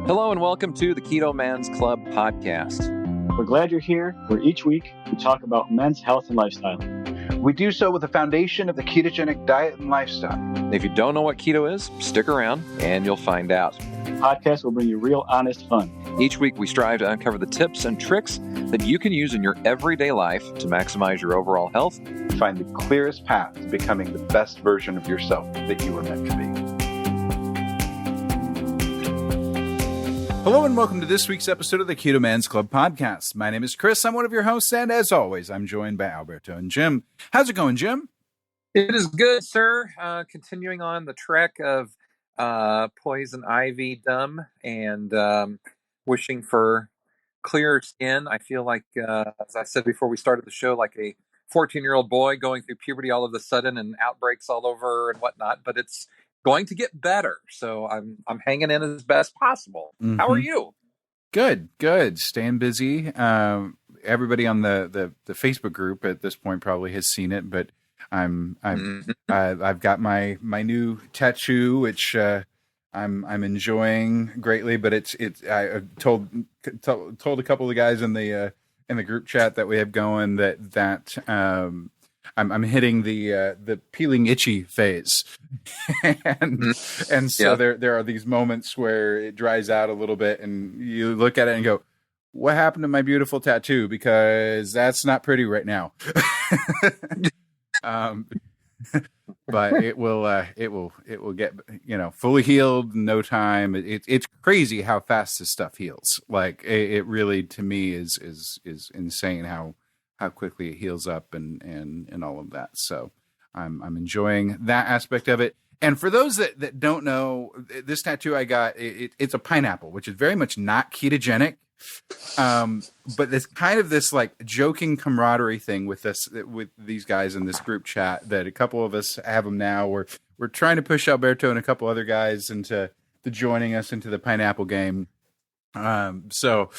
Hello and welcome to the Keto Man's Club podcast. We're glad you're here, where each week we talk about men's health and lifestyle. We do so with the foundation of the ketogenic diet and lifestyle. If you don't know what keto is, stick around and you'll find out. The podcast will bring you real, honest fun. Each week we strive to uncover the tips and tricks that you can use in your everyday life to maximize your overall health. Find the clearest path to becoming the best version of yourself that you were meant to be. Hello and welcome to this week's episode of the Keto Man's Club podcast. My name is Chris. I'm one of your hosts, and as always, I'm joined by Alberto and Jim. How's it going, Jim? It is good, sir. Continuing on the trek of poison ivy dumb and wishing for clearer skin. I feel like, as I said before we started the show, like a 14-year-old boy going through puberty all of a sudden and outbreaks all over and whatnot, but it's going to get better. So I'm hanging in as best possible. Mm-hmm. How are you? Good. Staying busy. Everybody on the Facebook group at this point probably has seen it, but I've got my new tattoo, which I'm enjoying greatly. But I told a couple of guys in the group chat that we have going that I'm hitting the peeling itchy phase, and so there are these moments where it dries out a little bit, and you look at it and go, "What happened to my beautiful tattoo?" Because that's not pretty right now. But it will get fully healed in no time. It's crazy how fast this stuff heals. Like it really, to me, is insane how quickly it heals up and all of that. So I'm enjoying that aspect of it. And for those that don't know, this tattoo I got, it's a pineapple, which is very much not ketogenic. But it's kind of this like joking camaraderie thing with these guys in this group chat that a couple of us have them now. We're trying to push Alberto and a couple other guys into joining us into the pineapple game. So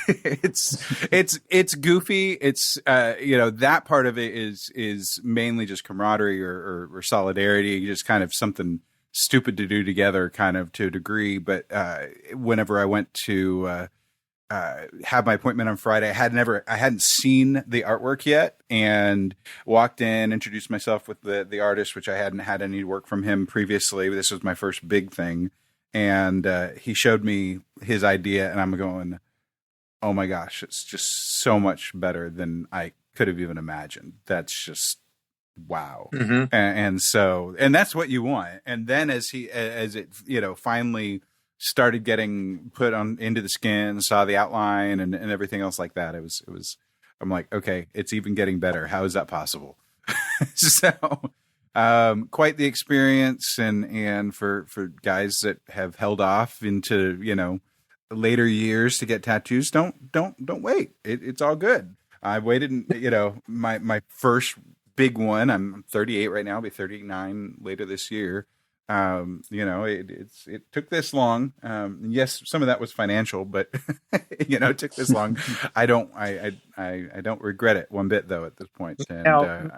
it's goofy. It's, that part of it is mainly just camaraderie or solidarity, just kind of something stupid to do together kind of to a degree. But, whenever I went to, have my appointment on Friday, I hadn't seen the artwork yet, and walked in, introduced myself with the artist, which I hadn't had any work from him previously. This was my first big thing. And he showed me his idea, and I'm going, oh my gosh, it's just so much better than I could have even imagined. That's just wow. Mm-hmm. And that's what you want. And then as it finally started getting put on into the skin, saw the outline and everything else like that, it was I'm like, okay, it's even getting better. How is that possible? So quite the experience, and for guys that have held off into later years to get tattoos, don't wait. It's all good. I waited, my first big one. I'm 38 right now. I'll be 39 later this year. It took this long. Yes, some of that was financial, but it took this long. I don't regret it one bit though at this point. And now,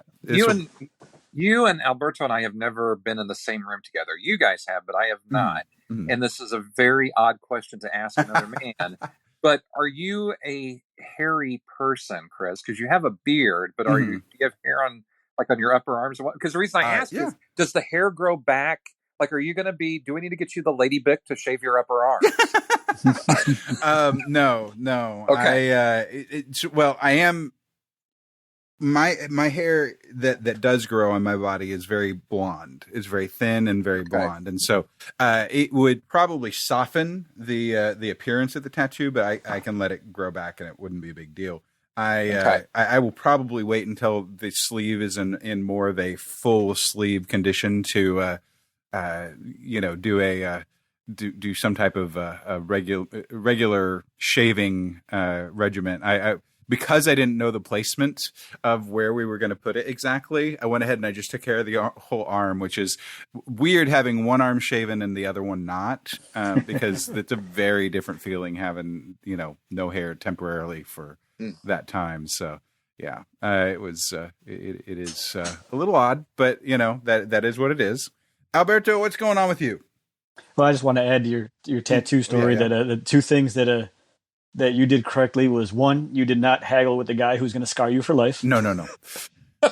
you and Alberto and I have never been in the same room together. You guys have, but I have not. Mm-hmm. And this is a very odd question to ask another man. But are you a hairy person, Chris? Because you have a beard, but do you have hair on your upper arms? Because the reason I ask is, does the hair grow back? Like, are you going to do we need to get you the Lady Bic to shave your upper arms? No. Okay. I am. My hair that does grow on my body is very blonde. It's very thin and very blonde, and so it would probably soften the appearance of the tattoo. But I can let it grow back, and it wouldn't be a big deal. I will probably wait until the sleeve is in more of a full sleeve condition to do some type of a regular shaving regimen. Because I didn't know the placement of where we were going to put it exactly, I went ahead and I just took care of the whole arm, which is weird having one arm shaven and the other one not, because it's a very different feeling having, no hair temporarily for that time. So yeah, it was, it is a little odd, but that is what it is. Alberto, what's going on with you? Well, I just want to add to your tattoo story Yeah. that the two things that you did correctly was, one, you did not haggle with the guy who's going to scar you for life, No.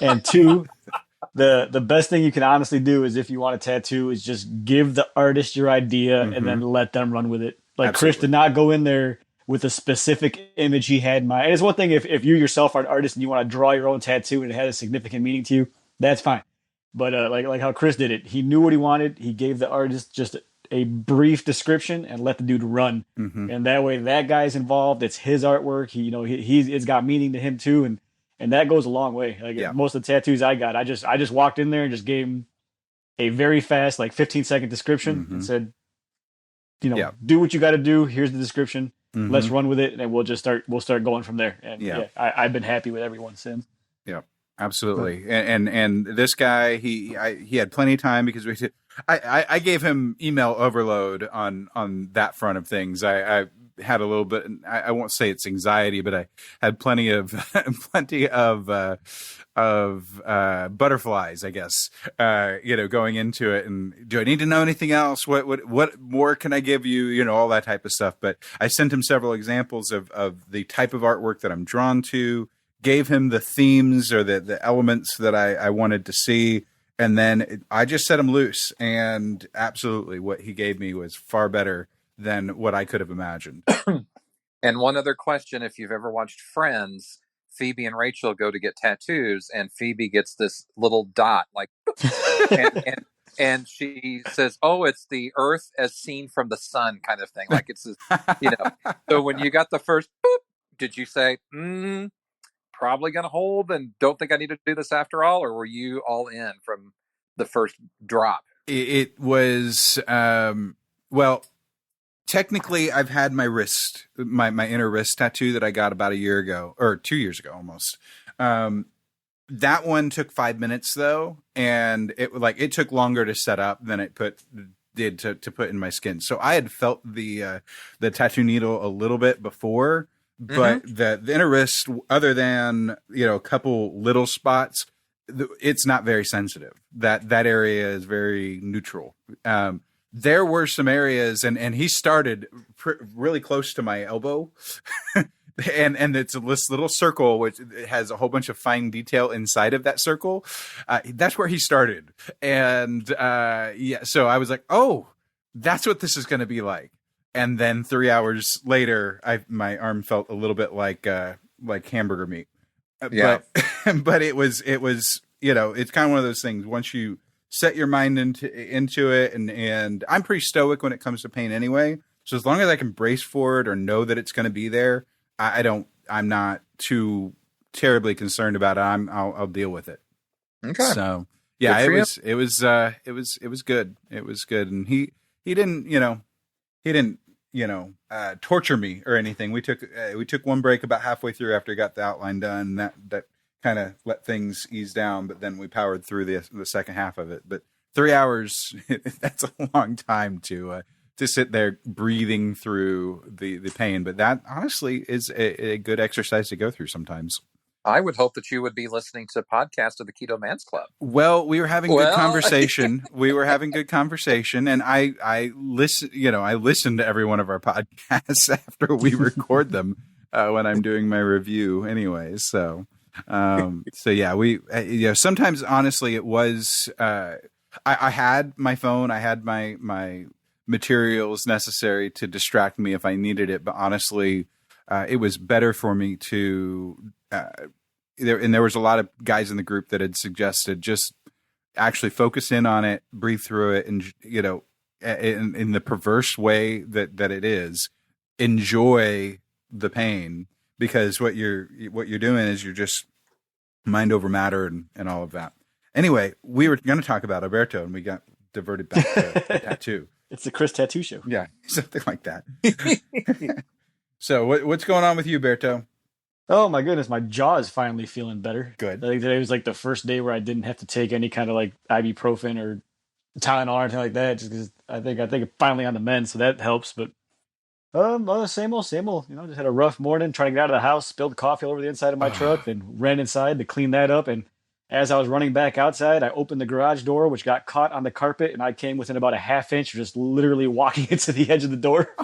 and two, the best thing you can honestly do is, if you want a tattoo, is just give the artist your idea and then let them run with it. Like Chris Absolutely. did not go in there with a specific image he had in mind. And it's one thing if you yourself are an artist and you want to draw your own tattoo and it has a significant meaning to you, that's fine. But like how Chris did it, he knew what he wanted. He gave the artist just a brief description and let the dude run. And that way, that guy's involved. It's his artwork. He's it's got meaning to him too, and that goes a long way. Like Yeah. most of the tattoos I got, I just walked in there and just gave him a very fast, like 15-second description and said, do what you got to do. Here's the description. Let's run with it, and we'll start going from there. And I've been happy with everyone since. Yeah, absolutely. And this guy, he had plenty of time because I gave him email overload on that front of things. I had a little bit, I won't say it's anxiety, but I had plenty of butterflies, I guess, going into it. And do I need to know anything else? What more can I give you? All that type of stuff. But I sent him several examples of the type of artwork that I'm drawn to, gave him the themes or the elements that I wanted to see. And then I just set him loose, and absolutely what he gave me was far better than what I could have imagined. And one other question, if you've ever watched Friends, Phoebe and Rachel go to get tattoos, and Phoebe gets this little dot, like, and she says, "Oh, it's the Earth as seen from the sun," kind of thing. Like it's this, So when you got the first boop, did you say, probably going to hold and don't think I need to do this after all? Or were you all in from the first drop? It was, well, technically I've had my wrist, my inner wrist tattoo that I got about a year ago, or 2 years ago almost. That one took 5 minutes though. And it took longer to set up than it did to put in my skin. So I had felt the tattoo needle a little bit before. But the inner wrist, other than, a couple little spots, it's not very sensitive. That area is very neutral. There were some areas, and he started really close to my elbow. and it's this little circle, which has a whole bunch of fine detail inside of that circle. That's where he started. And so I was like, oh, that's what this is going to be like. And then 3 hours later, my arm felt a little bit like hamburger meat. Yeah. But it was it's kind of one of those things. Once you set your mind into it, and I'm pretty stoic when it comes to pain anyway. So as long as I can brace for it or know that it's going to be there, I'm not too terribly concerned about it. I'll deal with it. Okay. So yeah, it was good. It was good, and he didn't torture me or anything. We took one break about halfway through after I got the outline done. That kind of let things ease down, but then we powered through the second half of it. But 3 hours, that's a long time to sit there breathing through the pain. But that honestly is a good exercise to go through sometimes. I would hope that you would be listening to podcasts of the Keto Man's Club. Well, we were having good conversation. We were having good conversation, and I listen. I listen to every one of our podcasts after we record them when I'm doing my review, anyway. So yeah, we sometimes honestly it was. I had my phone. I had my materials necessary to distract me if I needed it, but honestly, it was better for me to. There was a lot of guys in the group that had suggested just actually focus in on it, breathe through it, and in the perverse way that it is, enjoy the pain, because what you're doing is you're just mind over matter and all of that. Anyway, we were going to talk about Alberto, and we got diverted back to tattoo. It's the Chris Tattoo Show. Yeah, something like that. So what's going on with you, Berto? Oh my goodness, my jaw is finally feeling better. Good. I think today was like the first day where I didn't have to take any kind of like ibuprofen or Tylenol or anything like that, just because I think I'm finally on the mend, so that helps. But same old. Just had a rough morning trying to get out of the house, spilled coffee all over the inside of my truck, then ran inside to clean that up, and As I was running back outside, I opened the garage door, which got caught on the carpet, and I came within about a half inch, just literally walking into the edge of the door.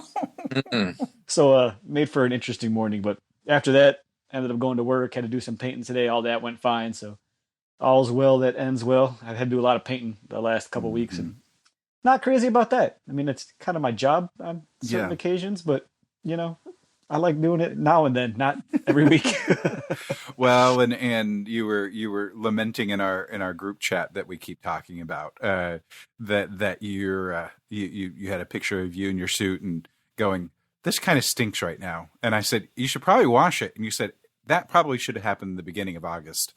Mm-mm. So made for an interesting morning. But after that, ended up going to work, had to do some painting today. All that went fine. So all's well that ends well. I've had to do a lot of painting the last couple of weeks, and not crazy about that. I mean, it's kind of my job on certain occasions, but you know, I like doing it now and then, not every week. Well, and you were lamenting in our group chat that we keep talking about that you had a picture of you in your suit and going, this kind of stinks right now. And I said, you should probably wash it. And you said, that probably should have happened in the beginning of August.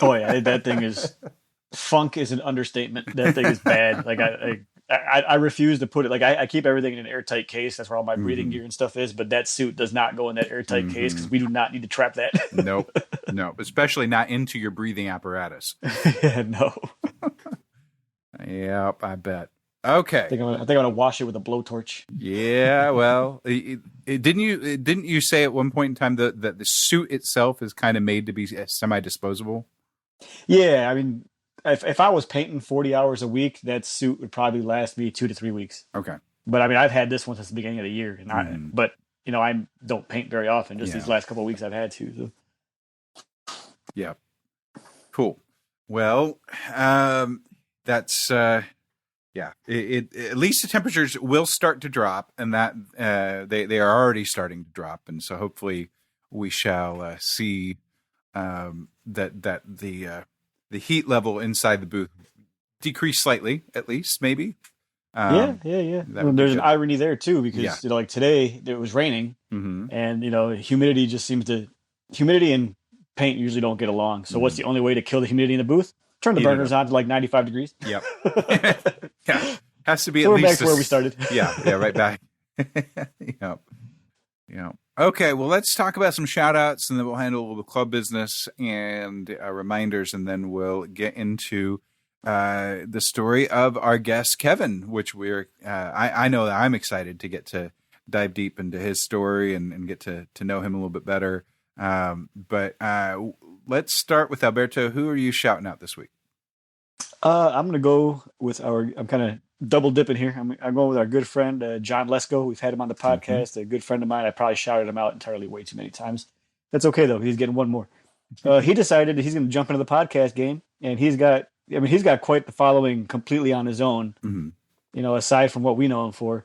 Oh yeah, that thing is funk is an understatement. That thing is bad. Like I refuse to put it. Like I keep everything in an airtight case. That's where all my breathing gear and stuff is. But that suit does not go in that airtight case because we do not need to trap that. Nope, especially not into your breathing apparatus. Yeah, no. Yep, I bet. Okay, I think I'm gonna wash it with a blowtorch. Yeah, well, didn't you say at one point in time that the suit itself is kind of made to be semi-disposable? Yeah, I mean, if I was painting 40 hours a week, that suit would probably last me 2 to 3 weeks. Okay. But I mean, I've had this one since the beginning of the year, and but you know, I don't paint very often. Just these last couple of weeks, I've had to. So. Yeah. Cool. Well, that's yeah. It at least the temperatures will start to drop, and that they are already starting to drop, and so hopefully we shall see that the heat level inside the booth decrease slightly, at least, maybe. Yeah. Well, there's an irony there too, because you know, like today it was raining, and you know, humidity and paint usually don't get along. So what's the only way to kill the humidity in the booth? Turn the burners on to like 95 degrees. Yep. Yeah. Has to be so at least we're back to where we started. Yeah, right back. Yep. Okay, well, let's talk about some shout outs, and then we'll handle the club business and reminders, and then we'll get into the story of our guest Kevin, which I know that I'm excited to get to dive deep into his story and get to know him a little bit better. But let's start with Alberto. Who are you shouting out this week? I'm going to go with I'm kind of double dipping here. I'm going with our good friend, John Lesko. We've had him on the podcast, a good friend of mine. I probably shouted him out entirely way too many times. That's okay though. He's getting one more. He decided that he's going to jump into the podcast game, and he's got quite the following completely on his own, you know, aside from what we know him for,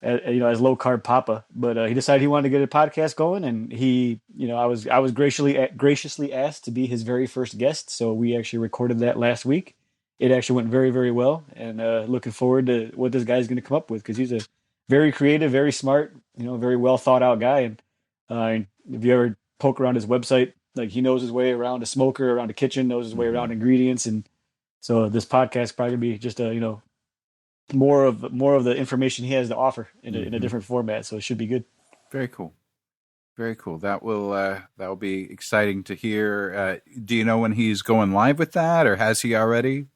you know, as low carb Papa. But he decided he wanted to get a podcast going, and he, you know, I was graciously asked to be his very first guest. So we actually recorded that last week. It actually went very, very well, and looking forward to what this guy's going to come up with, because he's a very creative, very smart, you know, very well thought out guy. And if you ever poke around his website, like he knows his way around a smoker, around a kitchen, knows his way around ingredients, and so this podcast probably gonna be just you know, more of the information he has to offer in a different format. So it should be good. Very cool. Very cool. That will be exciting to hear. Do you know when he's going live with that, or has he already?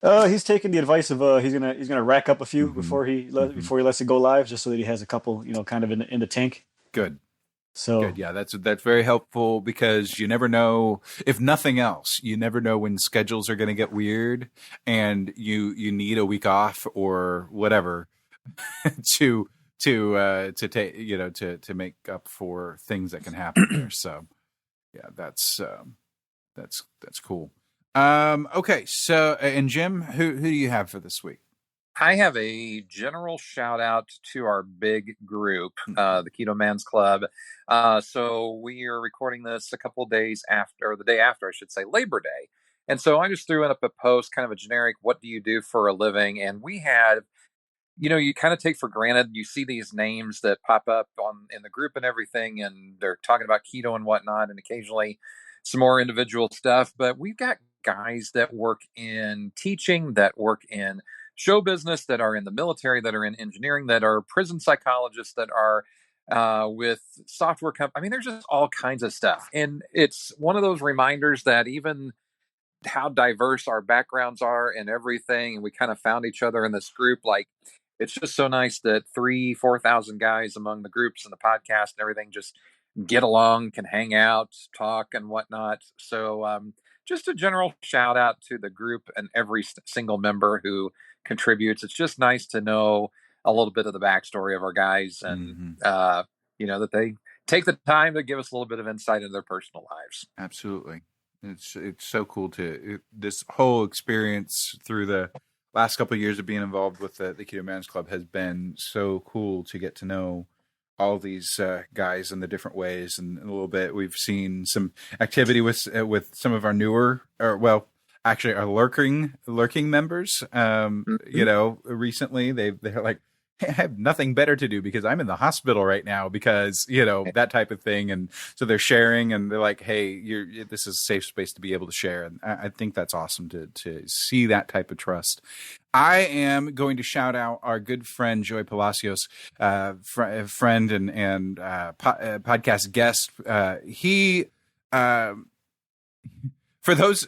He's taking the advice of he's gonna rack up a few before he lets it go live, just so that he has a couple, you know, kind of in the tank. Good. So good. Yeah, that's very helpful, because you never know, if nothing else, you never know when schedules are going to get weird, and you need a week off or whatever to take, you know, to make up for things that can happen there. So yeah, that's cool. Okay, so and Jim, who do you have for this week? I have a general shout out to our big group, the Keto Man's Club. So we are recording this a couple of days after, or the day after, I should say, Labor Day. And so I just threw up a post, kind of a generic, what do you do for a living? And we had, you know, you kind of take for granted, you see these names that pop up in the group and everything, and they're talking about keto and whatnot, and occasionally some more individual stuff. But we've got guys that work in teaching, that work in show business, that are in the military, that are in engineering, that are prison psychologists, that are with software companies. I mean, there's just all kinds of stuff. And it's one of those reminders that even how diverse our backgrounds are and everything, and we kind of found each other in this group. Like, it's just so nice that 4,000 guys among the groups and the podcast and everything just get along, can hang out, talk and whatnot. So just a general shout out to the group and every single member who contributes. It's just nice to know a little bit of the backstory of our guys, and that they take the time to give us a little bit of insight into their personal lives. Absolutely. It's so cool this whole experience through the last couple of years of being involved with the Keto Man's Club has been so cool to get to know all these guys in the different ways. And a little bit, we've seen some activity with some of our newer, actually our lurking members. Recently they're like, hey, I have nothing better to do because I'm in the hospital right now, because that type of thing. And so they're sharing, and they're like, hey, this is a safe space to be able to share. And I think that's awesome to see that type of trust. I am going to shout out our good friend Joey Palacios, friend and podcast guest. For those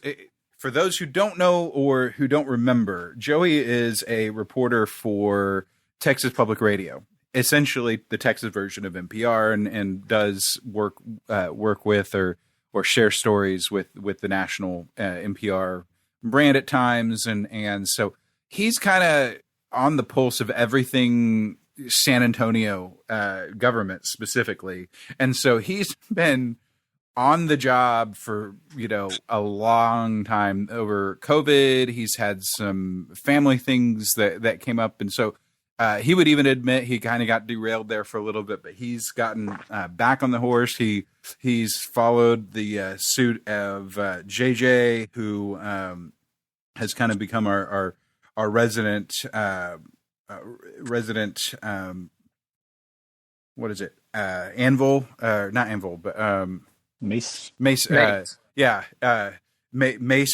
who don't know or who don't remember, Joey is a reporter for Texas Public Radio, essentially the Texas version of NPR, and does work with or share stories with the national NPR brand at times, and so he's kind of on the pulse of everything San Antonio government specifically, and so he's been on the job for a long time. Over COVID, he's had some family things that came up, and so he would even admit he kind of got derailed there for a little bit, but he's gotten back on the horse. He's followed the suit of JJ, who has kind of become our resident what is it? Anvil, not Anvil, but Mace. Mace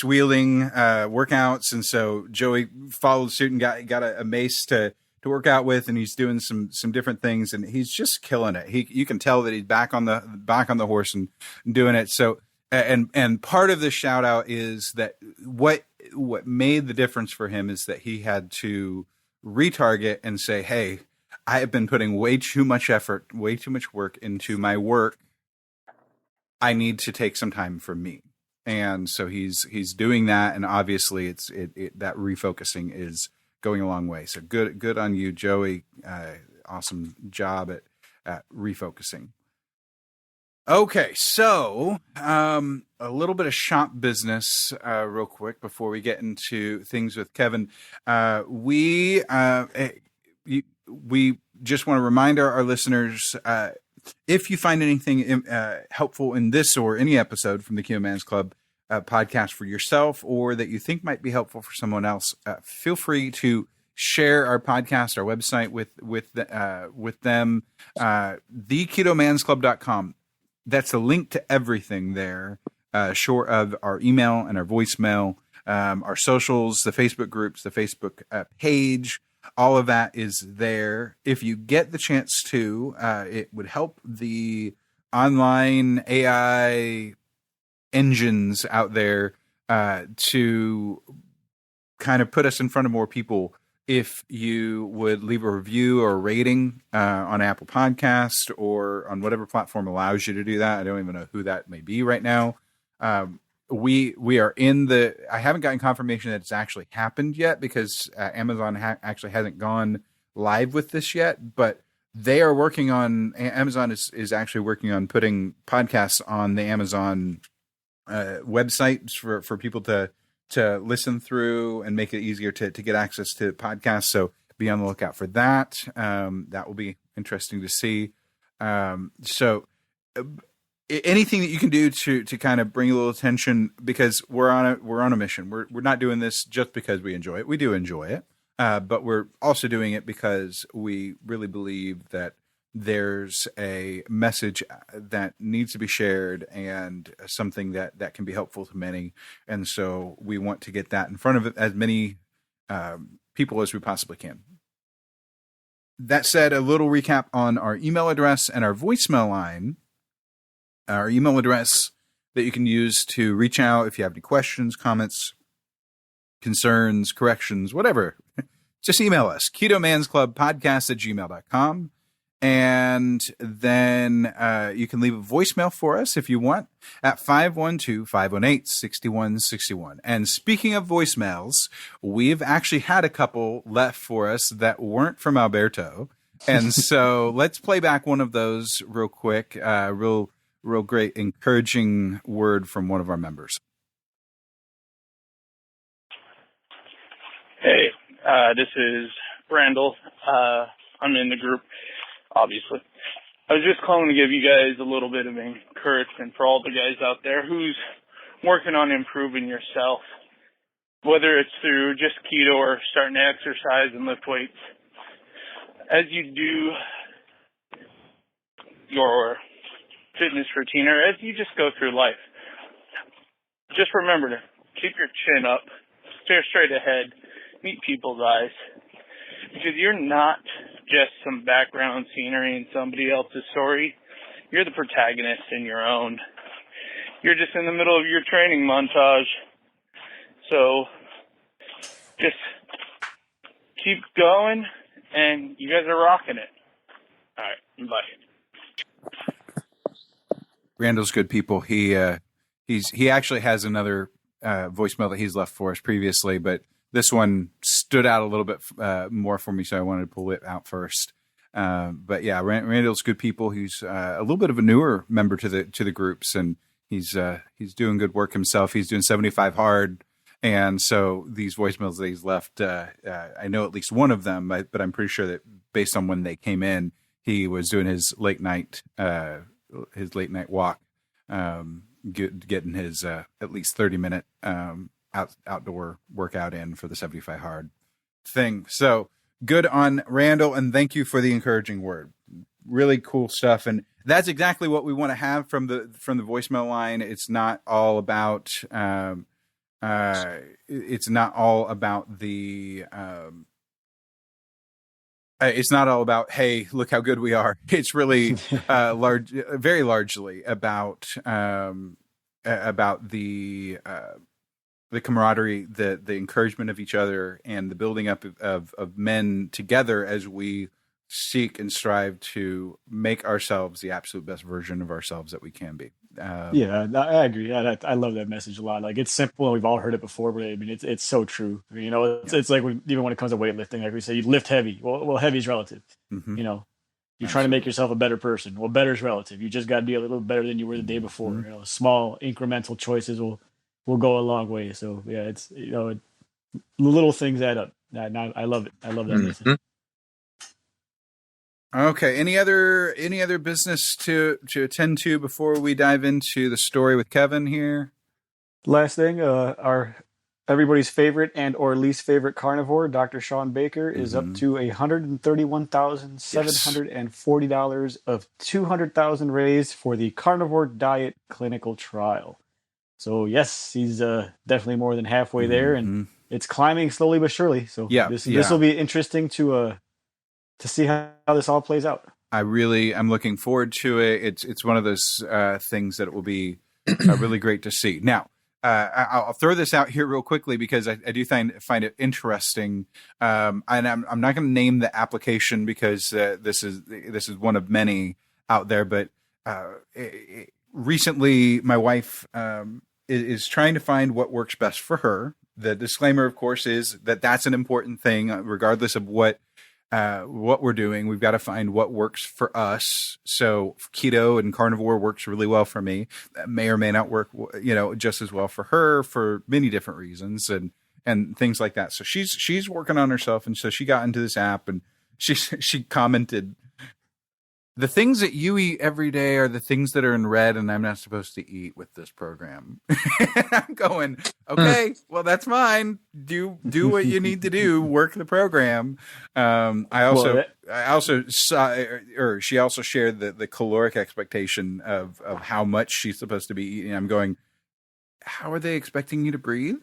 wielding workouts, and so Joey followed suit and got a mace to work out with, and he's doing some different things, and he's just killing it. You can tell that he's back on the horse and doing it. So and part of the shout out is that what made the difference for him is that he had to retarget and say, hey, I have been putting way too much effort, way too much work into my work. I need to take some time for me. And so he's doing that, and obviously that refocusing is going a long way. So good on you, Joey. Awesome job at refocusing. Okay, so a little bit of shop business real quick before we get into things with Kevin. We just want to remind our listeners, if you find anything helpful in this or any episode from the Keto Man's Club podcast for yourself, or that you think might be helpful for someone else, feel free to share our podcast, our website with them. theketomansclub.com. That's a link to everything there, short of our email and our voicemail, our socials, the Facebook groups, the Facebook page. All of that is there. If you get the chance to, it would help the online AI engines out there to kind of put us in front of more people. If you would leave a review or a rating on Apple Podcast or on whatever platform allows you to do that. I don't even know who that may be right now. We are in I haven't gotten confirmation that it's actually happened yet, because Amazon actually hasn't gone live with this yet, but they are working on, Amazon is actually working on putting podcasts on the Amazon websites for people to listen through and make it easier to get access to podcasts. So be on the lookout for that. That will be interesting to see. So anything that you can do to kind of bring a little attention, because we're on a mission. We're not doing this just because we enjoy it. We do enjoy it, but we're also doing it because we really believe that there's a message that needs to be shared, and something that can be helpful to many. And so we want to get that in front of as many people as we possibly can. That said, a little recap on our email address and our voicemail line. Our email address that you can use to reach out if you have any questions, comments, concerns, corrections, whatever. Just email us, ketomansclubpodcast@gmail.com. And then you can leave a voicemail for us if you want at 512-518-6161. And speaking of voicemails, we've actually had a couple left for us that weren't from Alberto. And so let's play back one of those real quick. Real great, encouraging word from one of our members. Hey, this is Randall. I'm in the group, obviously. I was just calling to give you guys a little bit of encouragement for all the guys out there who's working on improving yourself, whether it's through just keto or starting to exercise and lift weights. As you do your fitness routine, or as you just go through life, just remember to keep your chin up, stare straight ahead, meet people's eyes, because you're not just some background scenery in somebody else's story. You're the protagonist in your own. You're just in the middle of your training montage. So just keep going, and you guys are rocking it. All right, bye. Randall's good people. He actually has another voicemail that he's left for us previously, but this one stood out a little bit more for me, so I wanted to pull it out first. But yeah, Randall's good people. He's a little bit of a newer member to the groups, and he's doing good work himself. He's doing 75 hard, and so these voicemails that he's left, I know at least one of them, but I'm pretty sure that based on when they came in, he was doing his late night walk, getting his at least 30-minute outdoor workout in for the 75 hard thing. So good on Randall, and thank you for the encouraging word. Really cool stuff, and that's exactly what we want to have from the voicemail line. It's not all about it's not all about the it's not all about, hey, look how good we are. It's really very largely about the camaraderie, the encouragement of each other, and the building up of men together as we seek and strive to make ourselves the absolute best version of ourselves that we can be. Yeah, I agree. I love that message a lot. Like, it's simple, and we've all heard it before, but I mean, it's so true. I mean, you know, it's like even when it comes to weightlifting, like we say, you lift heavy. Well, heavy is relative. Mm-hmm. You know, you're trying to make yourself a better person. Well, better is relative. You just got to be a little better than you were the day before. Mm-hmm. You know, small incremental choices will go a long way. So yeah, it's, you know, little things add up. I love it. I love that message. Okay. Any other business to attend to before we dive into the story with Kevin here? Last thing, our everybody's favorite and or least favorite carnivore, Dr. Sean Baker, is up to $131,740 of $200,000 raised for the carnivore diet clinical trial. So yes, he's definitely more than halfway there, and it's climbing slowly but surely. So this will be interesting to see how this all plays out. I'm looking forward to it. It's one of those things that it will be really great to see. Now, I'll throw this out here real quickly because I do find it interesting. And I'm not going to name the application because this is one of many out there. But recently, my wife is trying to find what works best for her. The disclaimer, of course, is that that's an important thing, regardless of what we're doing. We've got to find what works for us. So keto and carnivore works really well for me. That may or may not work, just as well for her for many different reasons and things like that. So she's working on herself, and so she got into this app, and she commented, "The things that you eat every day are the things that are in red, and I'm not supposed to eat with this program." I'm going, okay, well, that's fine. Do what you need to do. Work the program. I also saw, or she also shared the caloric expectation of how much she's supposed to be eating. I'm going, how are they expecting you to breathe?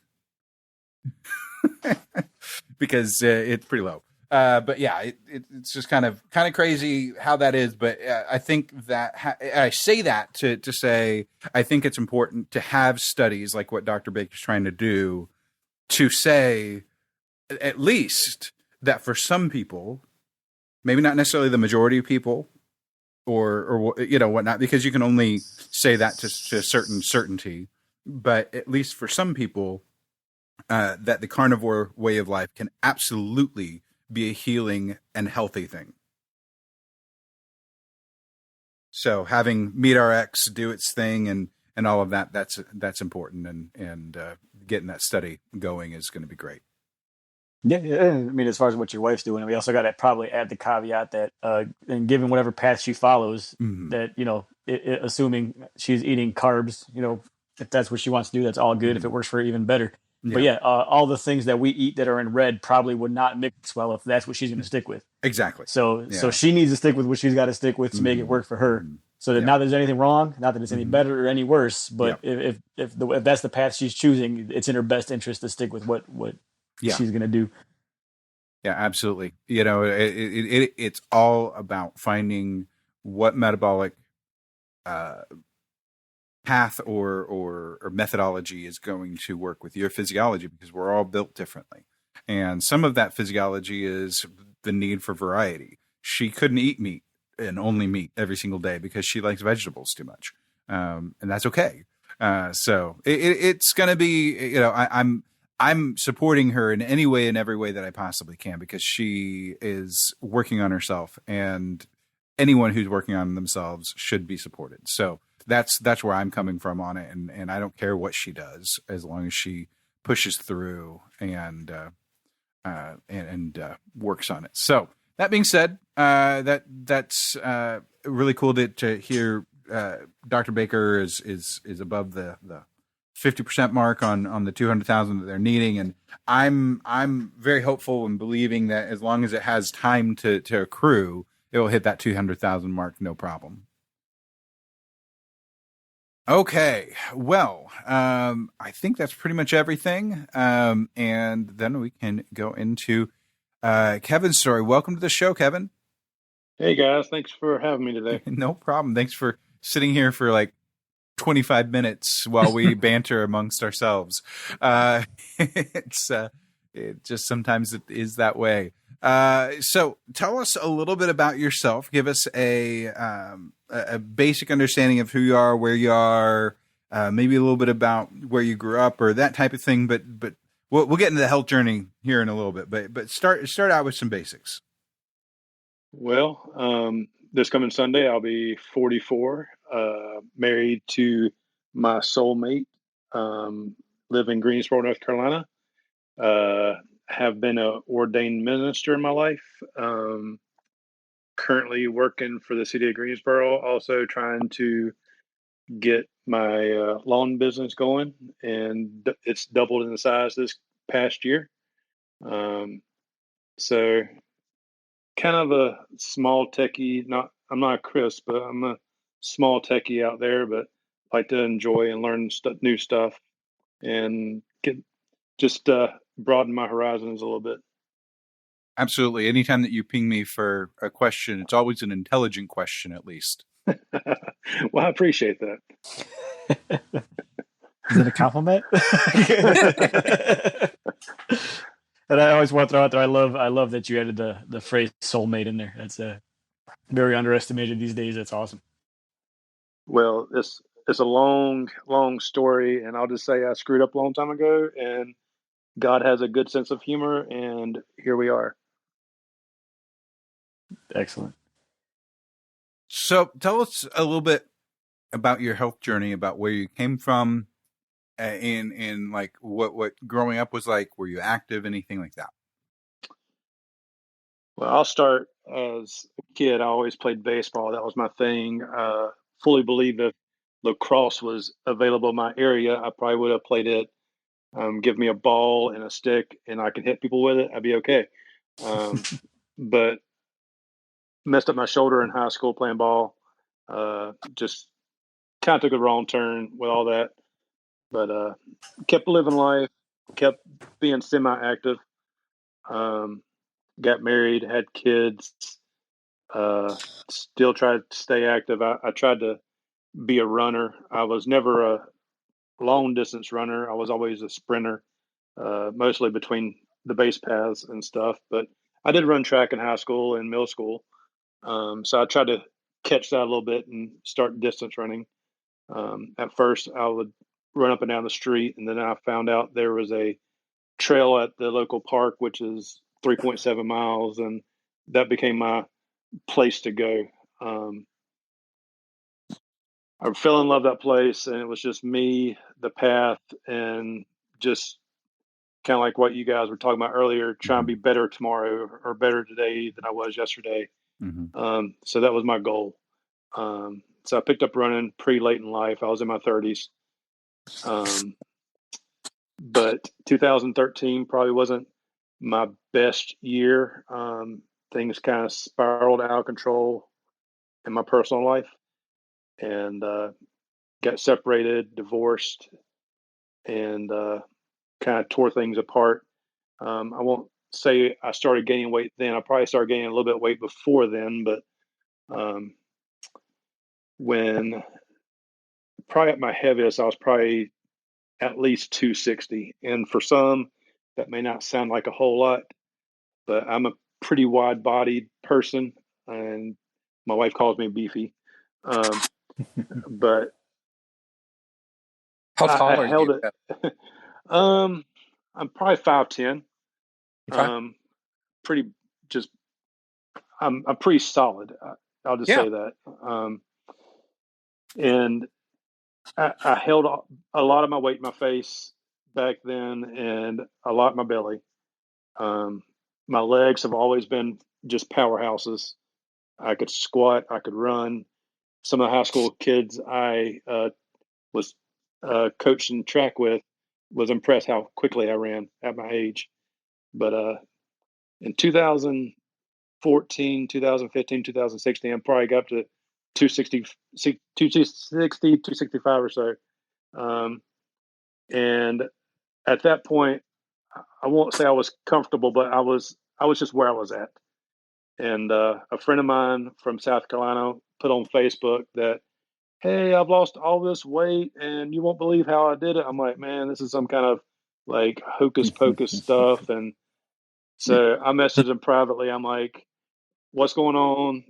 Because it's pretty low. But yeah, it's just kind of crazy how that is. But I think that I say that to say I think it's important to have studies like what Dr. Baker's trying to do to say at least that for some people, maybe not necessarily the majority of people, or whatnot, because you can only say that to a certain certainty. But at least for some people, that the carnivore way of life can absolutely be a healing and healthy thing. So having MeatRx do its thing and all of that, that's important, and getting that study going is going to be great. Yeah, I mean, as far as what your wife's doing, we also got to probably add the caveat that, and given whatever path she follows, that assuming she's eating carbs, if that's what she wants to do, that's all good. If it works for her, even better. Yeah. But yeah, all the things that we eat that are in red probably would not mix well if that's what she's going to stick with. Exactly. So she needs to stick with what she's got to stick with to make it work for her. So that not that there's anything wrong, not that it's any better or any worse, but if that's the path she's choosing, it's in her best interest to stick with what she's going to do. Yeah, absolutely. It's all about finding what metabolic path or methodology is going to work with your physiology, because we're all built differently. And some of that physiology is the need for variety. She couldn't eat meat and only meat every single day because she likes vegetables too much. And that's okay. So it's going to be, I'm supporting her in any way and every way that I possibly can, because she is working on herself, and anyone who's working on themselves should be supported. So that's where I'm coming from on it. And I don't care what she does, as long as she pushes through and works on it. So that being said, that's really cool to hear. Dr. Baker is above the 50% mark on the 200,000 that they're needing. And I'm very hopeful and believing that as long as it has time to accrue, it will hit that 200,000 mark. No problem. Okay. Well, I think that's pretty much everything. And then we can go into Kevin's story. Welcome to the show, Kevin. Hey guys. Thanks for having me today. No problem. Thanks for sitting here for like 25 minutes while we banter amongst ourselves. It just sometimes it is that way. So tell us a little bit about yourself. Give us a basic understanding of who you are, where you are, maybe a little bit about where you grew up or that type of thing. But we'll get into the health journey here in a little bit. But start out with some basics. Well, this coming Sunday, I'll be 44, married to my soulmate, live in Greensboro, North Carolina. Have been an ordained minister in my life. Currently working for the city of Greensboro, also trying to get my lawn business going, and it's doubled in size this past year. So kind of a small techie, I'm not a Chris, but I'm a small techie out there, but like to enjoy and learn new stuff and broaden my horizons a little bit. Absolutely. Anytime that you ping me for a question, it's always an intelligent question, at least. Well, I appreciate that. Is it a compliment? And I always want to throw out there, I love that you added the phrase soulmate in there. That's very underestimated these days. That's awesome. Well, it's a long story, and I'll just say I screwed up a long time ago, and God has a good sense of humor, and here we are. Excellent. So tell us a little bit about your health journey, about where you came from, in like what growing up was like. Were you active, anything like that? Well, I'll start. As a kid, I always played baseball. That was my thing. Fully believe if lacrosse was available in my area, I probably would have played it. Give me a ball and a stick, and I can hit people with it. I'd be okay. But messed up my shoulder in high school playing ball. Just kind of took a wrong turn with all that. But kept living life, kept being semi-active. Got married, had kids. Still tried to stay active. I tried to be a runner. I was never a long distance runner. I was always a sprinter, mostly between the base paths and stuff. But I did run track in high school and middle school. So I tried to catch that a little bit and start distance running. At first, I would run up and down the street, and then I found out there was a trail at the local park, which is 3.7 miles, and that became my place to go. I fell in love with that place, and it was just me, the path, and just kind of like what you guys were talking about earlier, trying to be better tomorrow or better today than I was yesterday. So that was my goal. So I picked up running pretty late in life. I was in my 30s. But 2013 probably wasn't my best year. Things kind of spiraled out of control in my personal life, and got separated, divorced, and kind of tore things apart. I won't say I started gaining weight then. I probably started gaining a little bit of weight before then, but when probably at my heaviest, I was probably at least 260. And for some, that may not sound like a whole lot, but I'm a pretty wide bodied person, and my wife calls me beefy. But How tall I are held you? it. I'm probably 5'10". Okay. Pretty just, I'm pretty solid. I'll just say that. And I held a lot of my weight in my face back then, and a lot in my belly. My legs have always been just powerhouses. I could squat, I could run. Some of the high school kids I was coaching track with was impressed how quickly I ran at my age. But in 2014, 2015, 2016, I probably got up to 260, 265 or so. And at that point, I won't say I was comfortable, but I was just where I was at. And a friend of mine from South Carolina put on Facebook that, hey, I've lost all this weight and you won't believe how I did it. I'm like, man, this is some kind of like hocus pocus stuff. And so I messaged him privately. I'm like, what's going on?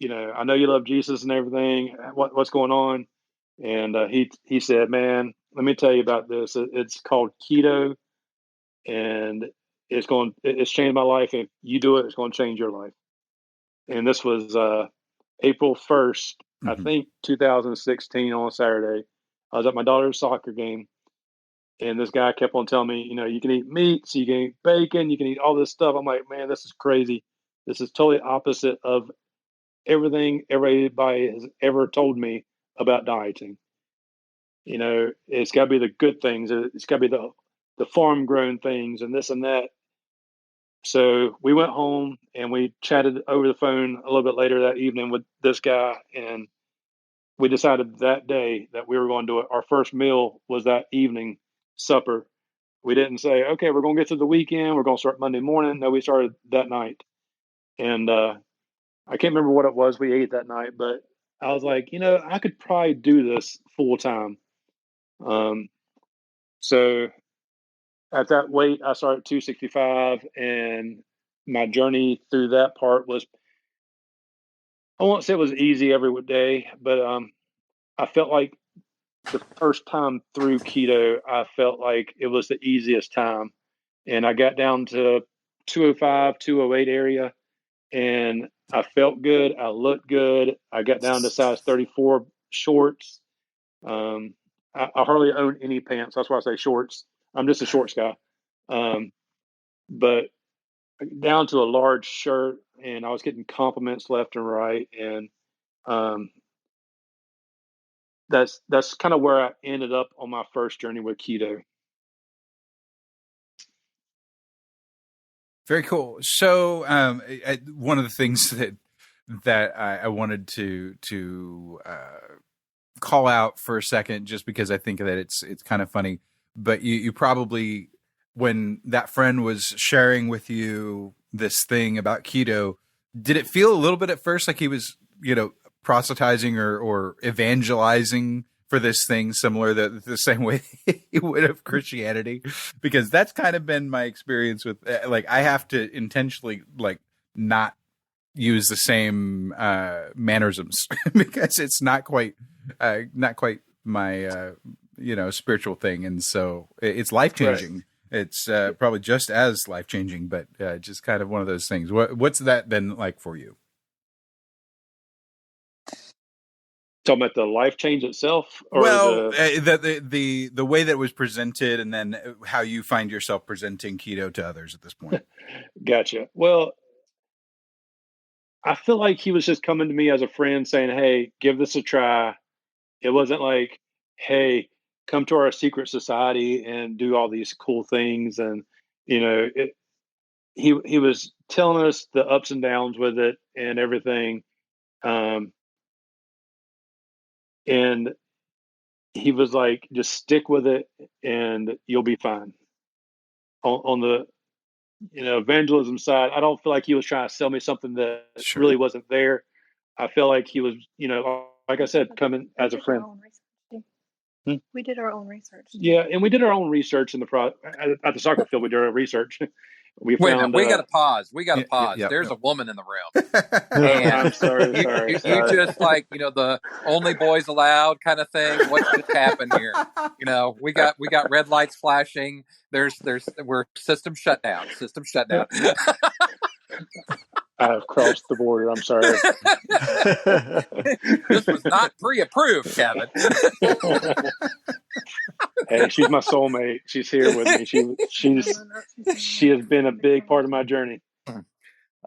I know you love Jesus and everything. What's going on? And he said, man, let me tell you about this. It's called Keto, and it's changed my life. If you do it, it's going to change your life. And this was April 1st, I think 2016, on a Saturday. I was at my daughter's soccer game, and this guy kept on telling me, you can eat meats, you can eat bacon, you can eat all this stuff. I'm like, man, this is crazy. This is totally opposite of everything everybody has ever told me about dieting. It's got to be the good things. It's got to be the farm grown things and this and that. So we went home and we chatted over the phone a little bit later that evening with this guy, and we decided that day that we were going to do it. Our first meal was that evening supper. We didn't say, okay, we're going to get to the weekend, we're going to start Monday morning. No, we started that night. And I can't remember what it was we ate that night, but I was like, I could probably do this full time. So at that weight, I started at 265, and my journey through that part was, I won't say it was easy every day, but I felt like the first time through keto, I felt like it was the easiest time. And I got down to 205, 208 area, and I felt good. I looked good. I got down to size 34 shorts. I hardly own any pants. That's why I say shorts. I'm just a shorts guy. But down to a large shirt, and I was getting compliments left and right. And that's kind of where I ended up on my first journey with keto. Very cool. So, one of the things that I wanted to call out for a second, just because I think that it's kind of funny, but you probably, when that friend was sharing with you this thing about keto, did it feel a little bit at first like he was, proselytizing or evangelizing for this thing, similar the same way he would of Christianity? Because that's kind of been my experience with, like, I have to intentionally, like, not use the same mannerisms because it's not quite my spiritual thing, and so it's life changing. Right. It's probably just as life changing, but just kind of one of those things. What's that been like for you? Talking about the life change itself, or the way that it was presented, and then how you find yourself presenting keto to others at this point. Gotcha. Well, I feel like he was just coming to me as a friend saying, "Hey, give this a try." It wasn't like, "Hey, come to our secret society and do all these cool things." And he was telling us the ups and downs with it and everything. And he was like, just stick with it and you'll be fine. On the evangelism side, I don't feel like he was trying to sell me something that really wasn't there. I feel like he was, like I said, coming as a friend. We did our own research. Yeah, and we did our own research in the at the soccer field. We did our research. We found. We got to pause. We got to pause. There's a woman in the room. And I'm sorry. You just like the only boys allowed kind of thing. What's just happened here? We got red lights flashing. We're system shutdown. System shutdown. I have crossed the border. I'm sorry. This was not pre-approved, Kevin. Hey, she's my soulmate. She's here with me. She has been a big part of my journey.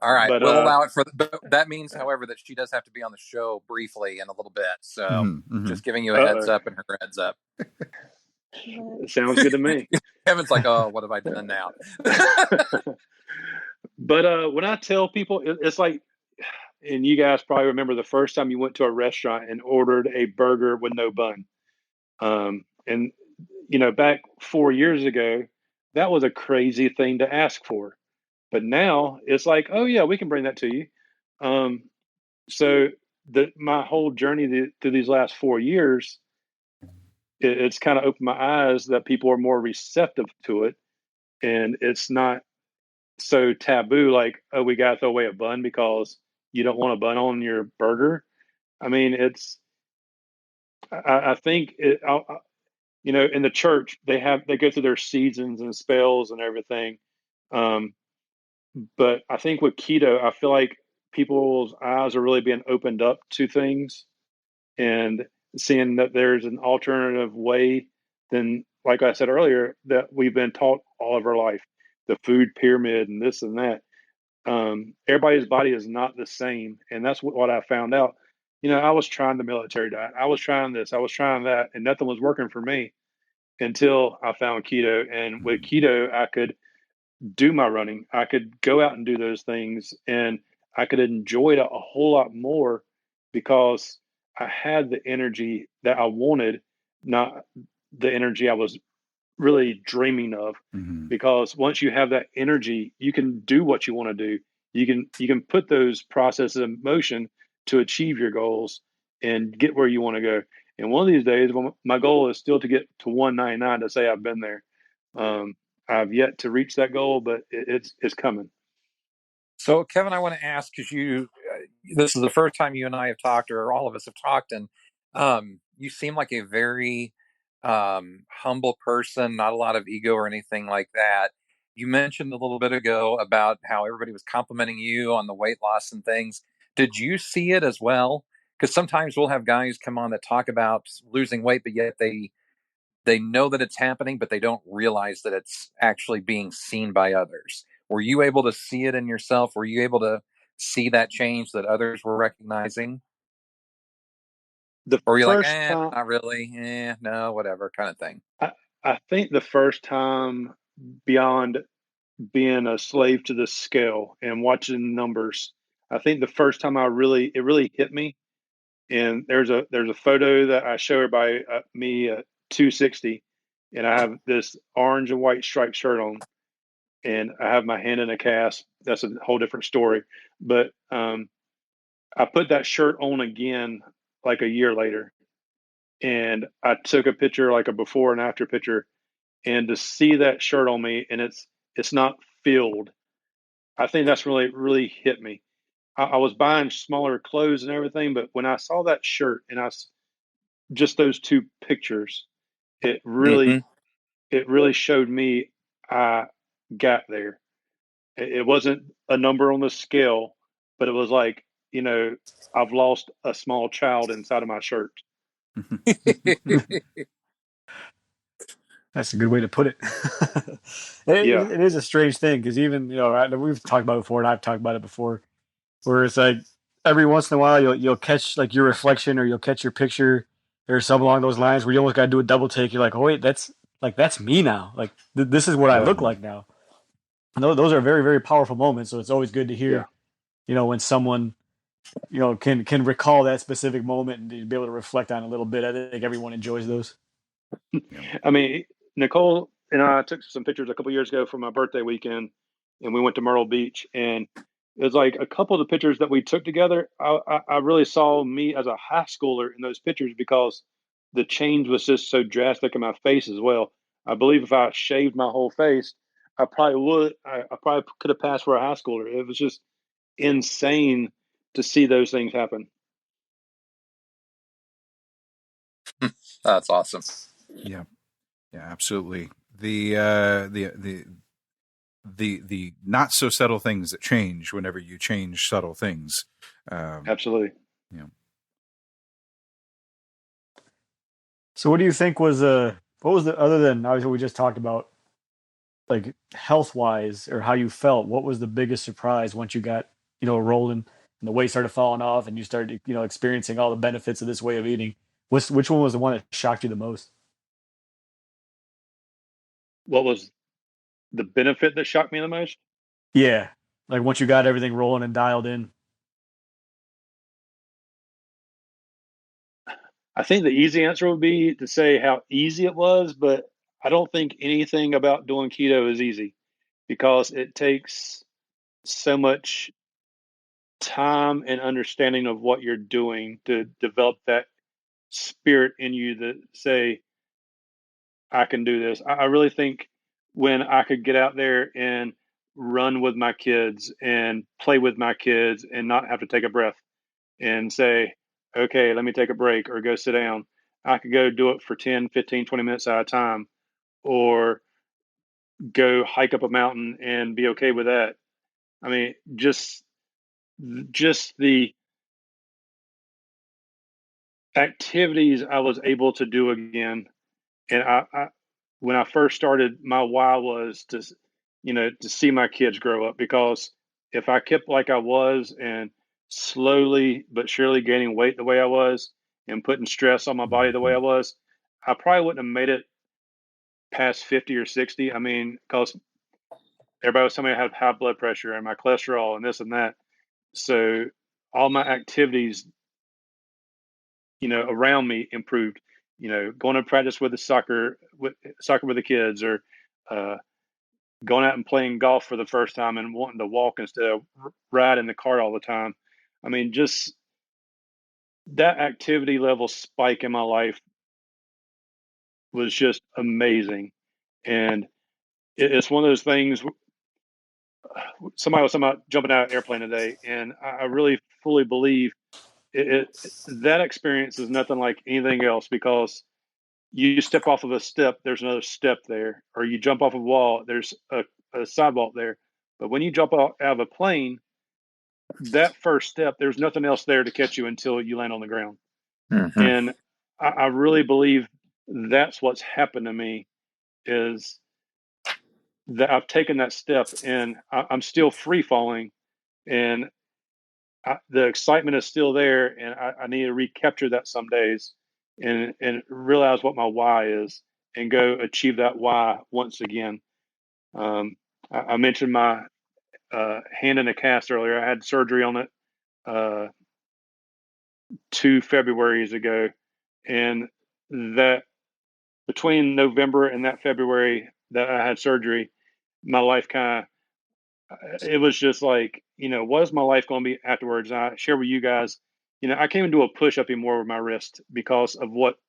All right, but, we'll allow it but that means, however, that she does have to be on the show briefly in a little bit. So just giving you a heads up and her heads up. Sounds good to me. Kevin's like, oh, what have I done now? But when I tell people, it's like, and you guys probably remember the first time you went to a restaurant and ordered a burger with no bun. And, back 4 years ago, that was a crazy thing to ask for. But now it's like, oh, yeah, we can bring that to you. So my whole journey through these last 4 years, it's kind of opened my eyes that people are more receptive to it. And it's not so taboo, like, oh, we got to throw away a bun because you don't want a bun on your burger. I mean, I think in the church, they go through their seasons and spells and everything. But I think with keto, I feel like people's eyes are really being opened up to things and seeing that there's an alternative way than, like I said earlier, that we've been taught all of our life, the food pyramid and this and that. Everybody's body is not the same. And that's what I found out. I was trying the military diet. I was trying this. I was trying that. And nothing was working for me until I found keto. And with keto, I could do my running. I could go out and do those things. And I could enjoy it a whole lot more because I had the energy that I wanted, not the energy I was really dreaming of. Because once you have that energy, you can do what you want to do. You can put those processes in motion to achieve your goals and get where you want to go. And one of these days, my goal is still to get to 199 to say I've been there. I've yet to reach that goal, but it's coming. So, Kevin, I want to ask, because this is the first time you and I have talked, or all of us have talked, and you seem like a very humble person, not a lot of ego or anything like that. You mentioned a little bit ago about how everybody was complimenting you on the weight loss and things. Did you see it as well? Because sometimes we'll have guys come on that talk about losing weight, but yet they know that it's happening, but they don't realize that it's actually being seen by others. Were you able to see it in yourself? Were you able to see that change that others were recognizing? Or you're like, time, not really, no, whatever kind of thing. I think the first time, beyond being a slave to the scale and watching numbers, I think the first time it really hit me. And there's a photo that I show everybody, me at 260, and I have this orange and white striped shirt on, and I have my hand in a cast. That's a whole different story. But I put that shirt on again like a year later, and I took a picture, like a before and after picture, and to see that shirt on me, and it's not filled. I think that's really hit me. I was buying smaller clothes and everything, but when I saw that shirt and just those two pictures, it Mm-hmm. really showed me I got there. It wasn't a number on the scale, but it was like, I've lost a small child inside of my shirt. That's a good way to put it. it, Yeah, it is a strange thing because even we've talked about it before, and I've talked about it before, where it's like every once in a while you'll catch like your reflection or you'll catch your picture or something along those lines where you almost got to do a double take. You're like, oh wait, that's me now. Like this is what I yeah, look like now. And those are very very powerful moments. So it's always good to yeah. hear, when someone can recall that specific moment and be able to reflect on it a little bit. I think everyone enjoys those. I mean, Nicole and I took some pictures a couple years ago for my birthday weekend, and we went to Myrtle Beach. And it was like a couple of the pictures that we took together. I really saw me as a high schooler in those pictures because the change was just so drastic in my face as well. I believe if I shaved my whole face, I probably would. I probably could have passed for a high schooler. It was just insane to see those things happen. That's awesome. Yeah, yeah, absolutely. The not so subtle things that change whenever you change subtle things. Absolutely. Yeah. So what do you think was what was the other than obviously what we just talked about, like health wise or how you felt? What was the biggest surprise once you got rolling and the weight started falling off and you started experiencing all the benefits of this way of eating? Which one was the one that shocked you the most? What was the benefit that shocked me the most? Yeah, like once you got everything rolling and dialed in. I think the easy answer would be to say how easy it was, but I don't think anything about doing keto is easy because it takes so much time and understanding of what you're doing to develop that spirit in you that say, I can do this. I really think when I could get out there and run with my kids and play with my kids and not have to take a breath and say, okay, let me take a break or go sit down. I could go do it for 10, 15, 20 minutes at a time or go hike up a mountain and be okay with that. I mean, just the activities I was able to do again. And when I first started, my why was to see my kids grow up because if I kept like I was and slowly but surely gaining weight the way I was and putting stress on my body the way I was, I probably wouldn't have made it past 50 or 60. I mean, because everybody was telling me I had high blood pressure and my cholesterol and this and that. So all my activities, around me improved. Going to practice with soccer with the kids, or uh, going out and playing golf for the first time and wanting to walk instead of ride in the car all the time. I mean, just that activity level spike in my life was just amazing, and it's one of those things. Somebody was talking about jumping out of an airplane today, and I really fully believe that experience is nothing like anything else because you step off of a step, there's another step there, or you jump off a wall, there's a sidewalk there. But when you jump out of a plane, that first step, there's nothing else there to catch you until you land on the ground. Mm-hmm. And I really believe that's what's happened to me is that I've taken that step and I'm still free falling and the excitement is still there. And I need to recapture that some days and realize what my why is and go achieve that why once again. I mentioned my hand in a cast earlier. I had surgery on it 2 Februarys ago, and that between November and that February that I had surgery, my life kind of it was just like, what is my life going to be afterwards? And I share with you guys, I can't even do a push up anymore with my wrist because of what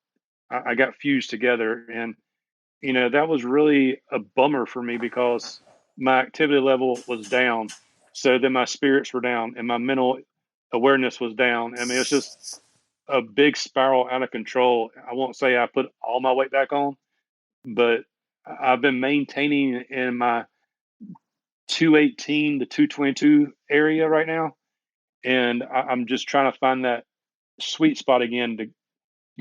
I got fused together. And, that was really a bummer for me because my activity level was down. So then my spirits were down and my mental awareness was down. I mean, it's just a big spiral out of control. I won't say I put all my weight back on, but I've been maintaining in my 218 to 222 area right now. And I'm just trying to find that sweet spot again to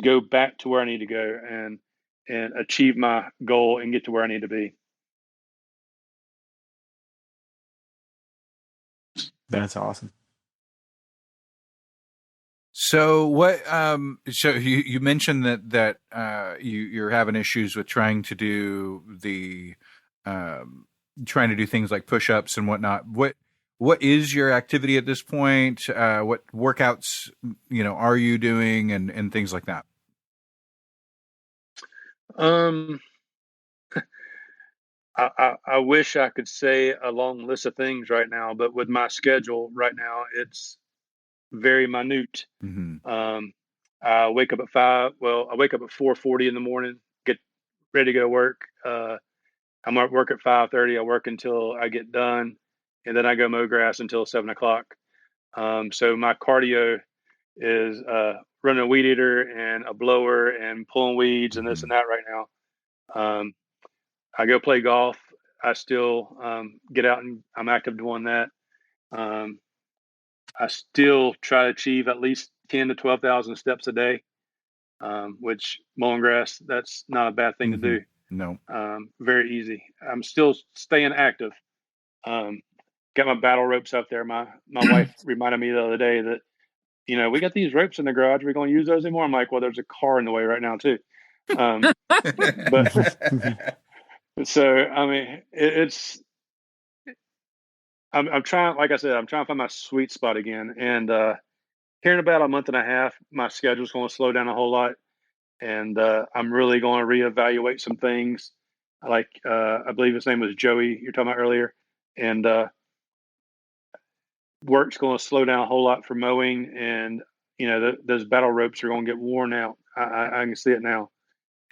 go back to where I need to go and achieve my goal and get to where I need to be. That's awesome. So what? So you mentioned that you're having issues with trying to do trying to do things like push-ups and whatnot. What is your activity at this point? What workouts are you doing and things like that? I wish I could say a long list of things right now, but with my schedule right now, it's very minute. Mm-hmm. I wake up at 5. Well, I wake up at 4:40 in the morning, get ready to go to work. I'm at work at 5:30. I work until I get done, and then I go mow grass until 7 o'clock. So my cardio is running a weed eater and a blower and pulling weeds and this and that right now. I go play golf. I still get out and I'm active doing that. I still try to achieve at least 10 to 12,000 steps a day, which mowing grass, that's not a bad thing to do. No. Very easy. I'm still staying active. Got my battle ropes up there. My wife reminded me the other day that, we got these ropes in the garage. Are we going to use those anymore? I'm like, well, there's a car in the way right now too. But so, I mean, I'm trying, like I said, I'm trying to find my sweet spot again. And here in about a month and a half, my schedule's going to slow down a whole lot. And I'm really going to reevaluate some things. Like, I believe his name was Joey, you're talking about earlier. And work's going to slow down a whole lot for mowing. And, those battle ropes are going to get worn out. I can see it now.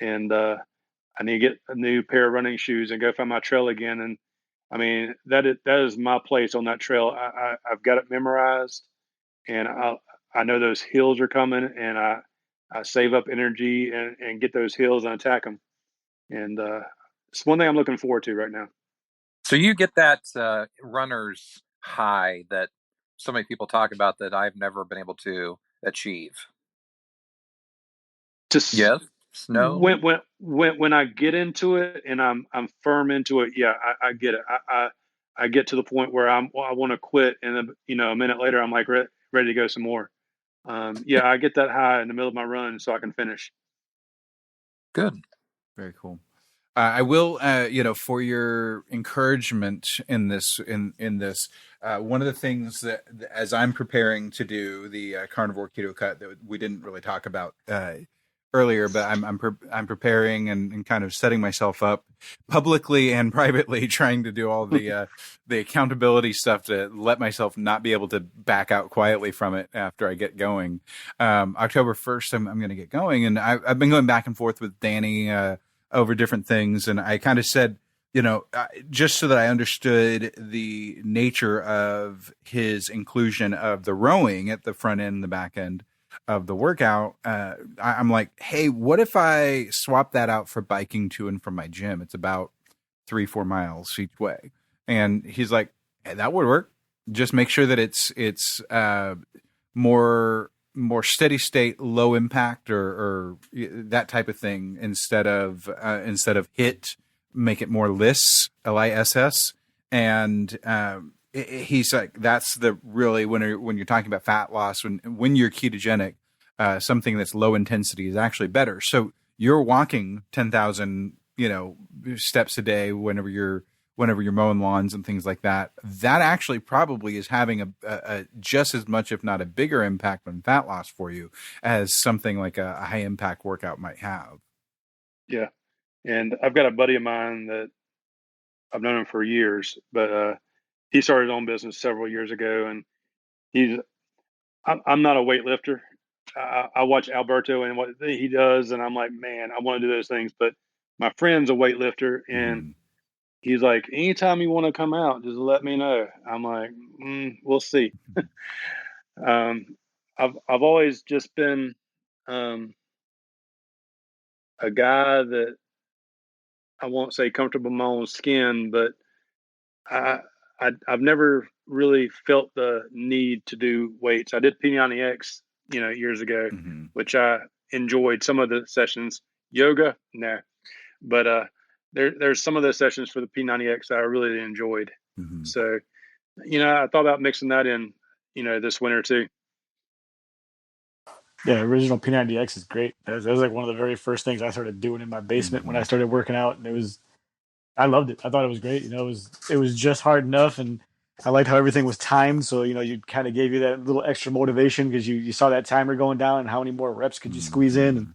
And I need to get a new pair of running shoes and go find my trail again. And I mean, that is my place on that trail. I've got it memorized, and I know those hills are coming, and I save up energy and get those hills and attack them. And it's one thing I'm looking forward to right now. So you get that runner's high that so many people talk about that I've never been able to achieve. Yes. No. When I get into it and I'm firm into it, yeah, I get it. I get to the point where I want to quit, and then a minute later I'm like ready to go some more. Yeah, I get that high in the middle of my run so I can finish. Good. Very cool. I will, for your encouragement in this, one of the things that, as I'm preparing to do the carnivore keto cut that we didn't really talk about earlier, but I'm preparing and kind of setting myself up publicly and privately, trying to do all the accountability stuff to let myself not be able to back out quietly from it after I get going. October 1st, I'm going to get going, and I've been going back and forth with Danny over different things. And I kind of said, just so that I understood the nature of his inclusion of the rowing at the front end and the back end of the workout, I'm like, hey, what if I swap that out for biking to and from my gym? It's about 3-4 miles each way. And he's like, hey, that would work. Just make sure that it's more steady state, low impact, or that type of thing instead of HIIT, make it more LISS, LISS. And he's like, that's the really when you're talking about fat loss, when you're ketogenic, something that's low intensity is actually better. So you're walking 10,000 steps a day whenever you're mowing lawns and things like that. That actually probably is having a just as much, if not a bigger impact on fat loss for you as something like a high impact workout might have. Yeah. And I've got a buddy of mine that I've known him for years, but he started his own business several years ago, and I'm not a weightlifter. I watch Alberto and what he does, and I'm like, man, I want to do those things. But my friend's a weightlifter, and he's like, anytime you want to come out, just let me know. I'm like, we'll see. I've always just been a guy that I won't say comfortable in my own skin, but I, I've never really felt the need to do weights. I did P90X, X, years ago, which I enjoyed some of the sessions. Yoga, no, but there's some of the sessions for the P90X that I really enjoyed. So, I thought about mixing that in, this winter too. Yeah, original P90X is great. That was like one of the very first things I started doing in my basement when I started working out, and I loved it. I thought it was great. It was just hard enough, and I liked how everything was timed. So you kind of gave you that little extra motivation because you saw that timer going down and how many more reps could you squeeze in.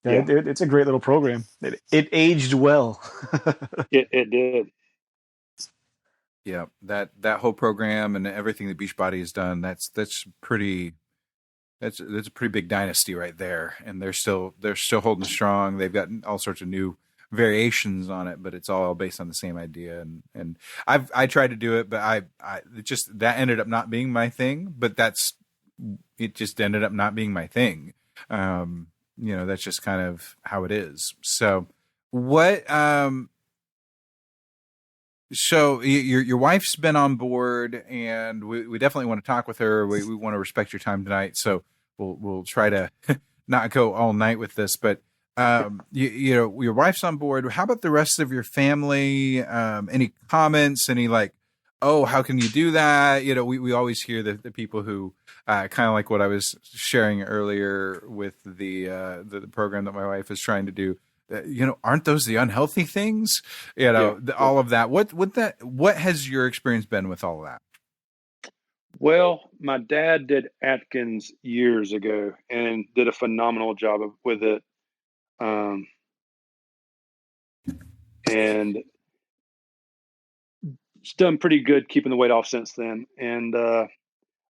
And it's a great little program. It aged well. It did. Yeah, that whole program and everything that Beachbody has done, that's a pretty big dynasty right there, and they're still holding strong. They've got all sorts of new variations on it, but it's all based on the same idea. And I tried to do it, but it just that ended up not being my thing. But it just ended up not being my thing. That's just kind of how it is. So what? So your wife's been on board, and we definitely want to talk with her. We want to respect your time tonight, so we'll try to not go all night with this. But your wife's on board. How about the rest of your family? Any comments? Any like, oh, how can you do that? We always hear the people who kind of like what I was sharing earlier with the program that my wife is trying to do. Aren't those the unhealthy things? All of that. What has your experience been with all of that? Well, my dad did Atkins years ago and did a phenomenal job with it. And it's done pretty good keeping the weight off since then. And I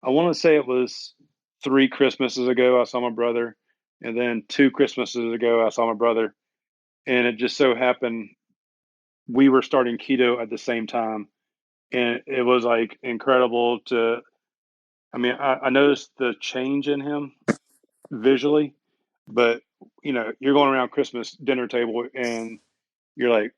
want to say it was 3 Christmases ago I saw my brother, and then 2 Christmases ago I saw my brother. And it just so happened we were starting keto at the same time. And it was like incredible I noticed the change in him visually, but you're going around Christmas dinner table and you're like,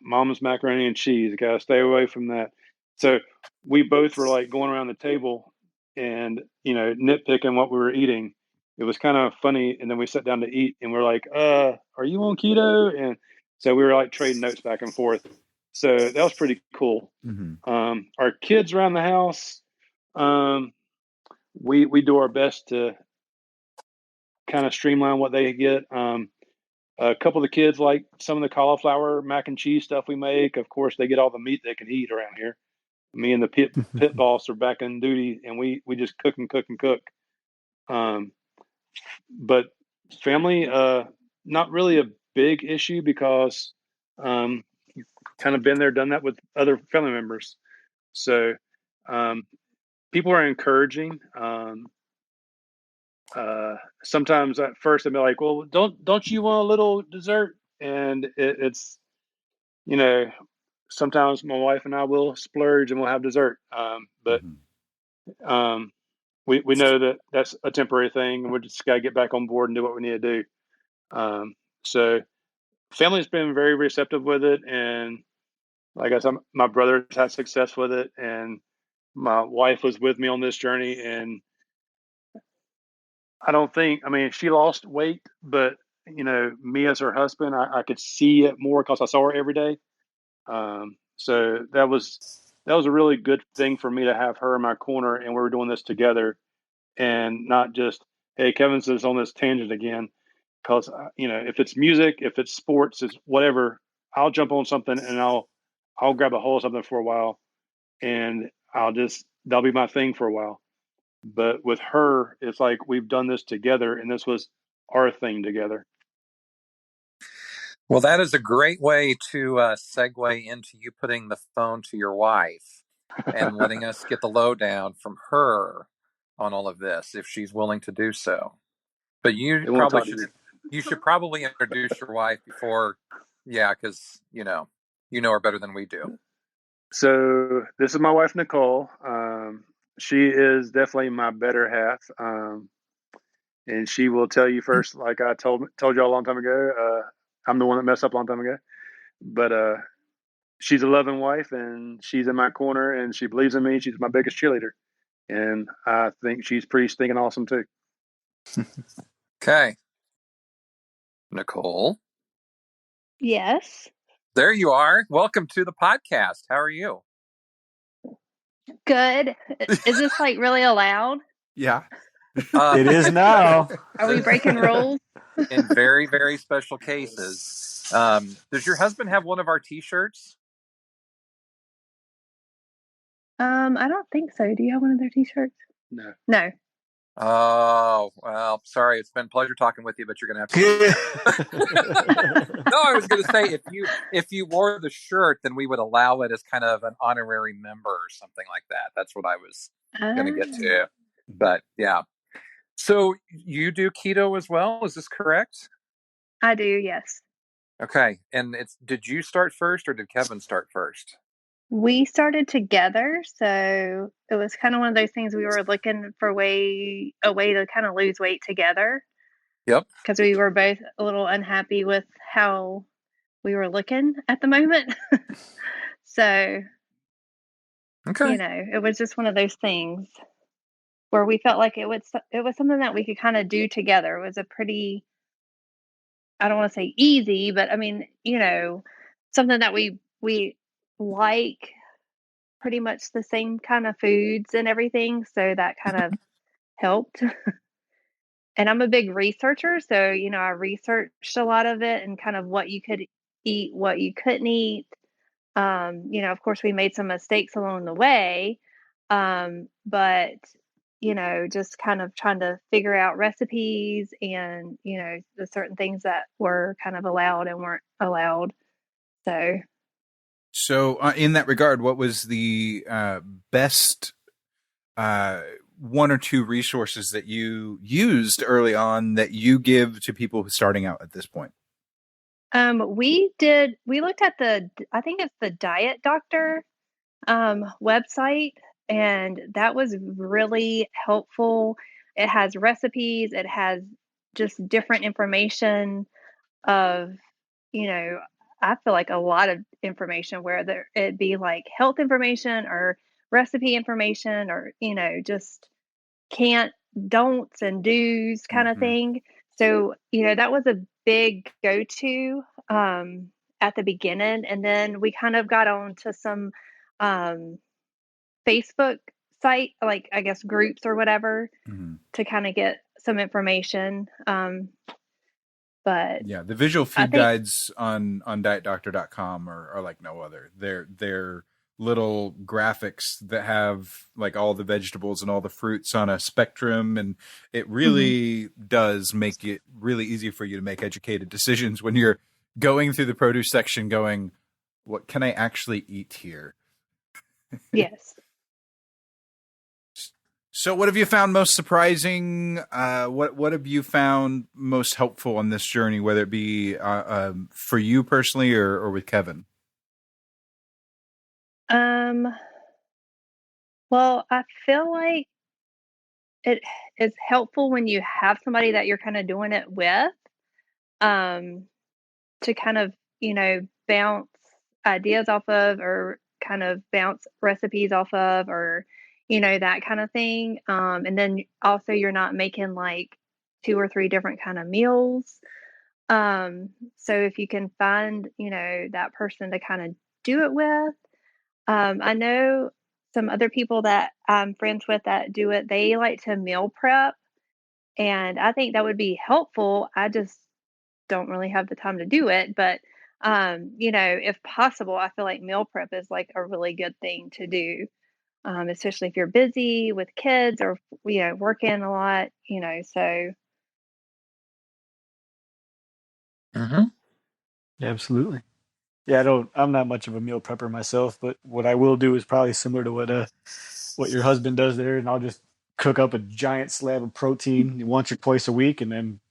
Mama's macaroni and cheese, gotta stay away from that. So we both were like going around the table and nitpicking what we were eating. It was kind of funny, and then we sat down to eat, and we're like, "Are you on keto?" And so we were like trading notes back and forth. So that was pretty cool. Our kids around the house, we do our best to kind of streamline what they get. A couple of the kids like some of the cauliflower mac and cheese stuff we make. Of course, they get all the meat they can eat around here. Me and the pit boss are back on duty, and we just cook and cook and cook. But family, not really a big issue because kind of been there, done that with other family members. So people are encouraging. Sometimes at first I'd be like, well, don't you want a little dessert? And it's, sometimes my wife and I will splurge and we'll have dessert. But we know that that's a temporary thing, and we just got to get back on board and do what we need to do. So family's been very receptive with it. And like I said, my brother's had success with it, and my wife was with me on this journey. And she lost weight, but me as her husband, I could see it more because I saw her every day. So that was a really good thing for me to have her in my corner, and we were doing this together, and not just, hey, Kevin's just on this tangent again. Because if it's music, if it's sports, it's whatever, I'll jump on something and I'll grab a hold of something for a while, and that'll be my thing for a while. But with her, it's like we've done this together, and this was our thing together. Well, that is a great way to segue into you putting the phone to your wife and letting us get the lowdown from her on all of this, if she's willing to do so. But you should probably introduce your wife before, yeah, because You know her better than we do. So this is my wife, Nicole. She is definitely my better half. And she will tell you first, like I told you all a long time ago, I'm the one that messed up a long time ago. But she's a loving wife, and she's in my corner, and she believes in me. She's my biggest cheerleader. And I think she's pretty stinking awesome, too. Okay. Nicole. Yes. There you are. Welcome to the podcast. How are you? Good. Is this like really allowed? Yeah. It is now. Are we breaking rules? In very, very special cases. Does your husband have one of our T-shirts? I don't think so. Do you have one of their T-shirts? No. No. Oh, well, sorry. It's been a pleasure talking with you, but you're going to have to. No, I was going to say if you wore the shirt, then we would allow it as kind of an honorary member or something like that. That's what I was going to get to. But yeah. So you do keto as well? Is this correct? I do, yes. Okay. And did you start first or did Kevin start first? We started together, so it was kind of one of those things we were looking for a way to kind of lose weight together. Yep. Because we were both a little unhappy with how we were looking at the moment. So, okay. It was just one of those things where we felt like it was something that we could kind of do together. It was a pretty, I don't want to say easy, but I mean, something that we like pretty much the same kind of foods and everything. So that kind of helped. And I'm a big researcher. So, I researched a lot of it and kind of what you could eat, what you couldn't eat. Of course, we made some mistakes along the way. But, just kind of trying to figure out recipes and, the certain things that were kind of allowed and weren't allowed. So, in that regard, what was the best one or two resources that you used early on that you give to people starting out at this point? We looked at I think it's the Diet Doctor website, and that was really helpful. It has recipes, it has just different information of, I feel like a lot of information where it'd be like health information or recipe information or, just can't, don'ts and do's kind of thing. So, that was a big go-to at the beginning. And then we kind of got on to some Facebook site, like I guess groups or whatever, to kind of get some information. But yeah, the visual feed guides on dietdoctor.com are like no other. They're little graphics that have like all the vegetables and all the fruits on a spectrum, and it really does make it really easy for you to make educated decisions when you're going through the produce section going, what can I actually eat here? Yes. So what have you found most surprising? What have you found most helpful on this journey, whether it be for you personally or with Kevin? Well, I feel like it is helpful when you have somebody that you're kind of doing it with, to kind of, bounce ideas off of or kind of bounce recipes off of or, that kind of thing. And then also you're not making like 2 or 3 different kind of meals. So if you can find, that person to kind of do it with, I know some other people that I'm friends with that do it. They like to meal prep, and I think that would be helpful. I just don't really have the time to do it, but if possible, I feel like meal prep is like a really good thing to do, especially if you're busy with kids or working a lot, so. Absolutely. Yeah, I'm not much of a meal prepper myself, but what I will do is probably similar to what your husband does there, and I'll just cook up a giant slab of protein once or twice a week, and then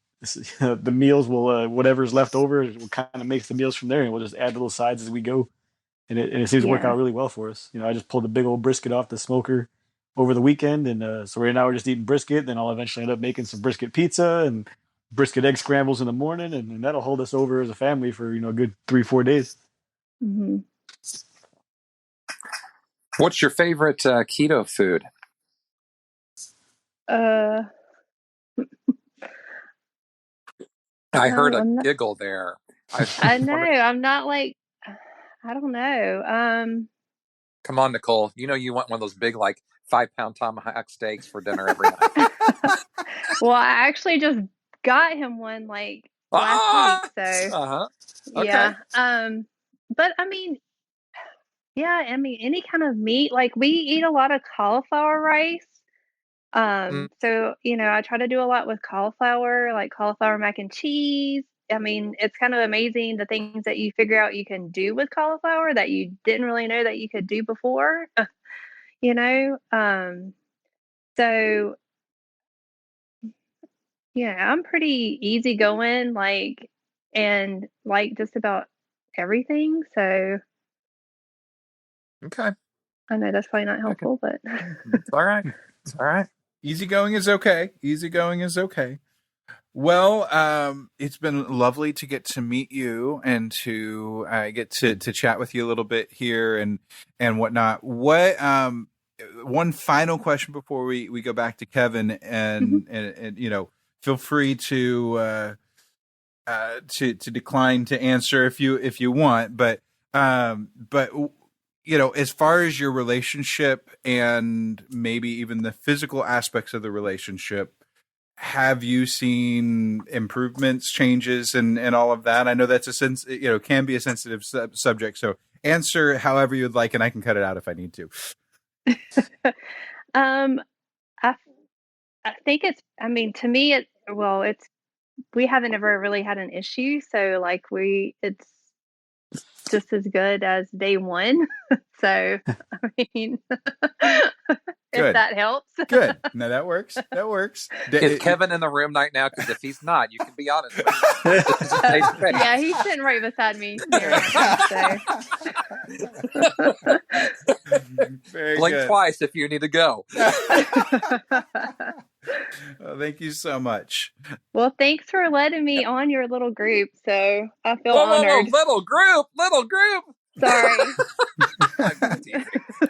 the meals will whatever's left over will kind of make the meals from there, and we'll just add little sides as we go. and it seems to work Yeah. out really well for us. I just pulled a big old brisket off the smoker over the weekend, and so right now we're just eating brisket. Then I'll eventually end up making some brisket pizza and brisket egg scrambles in the morning, and that'll hold us over as a family for a good 3-4 days. Mm-hmm. What's your favorite keto food? I heard a giggle there. I know. I'm not like, I don't know. Come on, Nicole. You want one of those big, 5-pound tomahawk steaks for dinner every night. Well, I actually just got him one last week, so Okay. yeah. But I mean, yeah, any kind of meat. We eat a lot of cauliflower rice. So I try to do a lot with cauliflower, like cauliflower mac and cheese. I mean, it's kind of amazing the things that you figure out you can do with cauliflower that you didn't really know that you could do before. So yeah, I'm pretty easygoing, and like just about everything. So Okay. I know that's probably not helpful, but It's all right. It's all right. Easygoing is okay. Easygoing is okay. Well, it's been lovely to get to meet you and to get to chat with you a little bit here and whatnot. What one final question before we go back to Kevin and feel free to decline to answer if you want, but as far as your relationship and maybe even the physical aspects of the relationship, have you seen improvements, changes, and all of that? I know that's can be a sensitive subject. So answer however you'd like, and I can cut it out if I need to. I think to me, we haven't ever really had an issue. So it's just as good as day one. So, I mean, if that helps. Good. No, that works. That works. Is Kevin in the room right now? Because if he's not, you can be honest. Yeah, he's sitting right beside me. Blink twice if you need to go. Well, thank you so much. Well, thanks for letting me on your little group. So I feel honored. Little group. Sorry.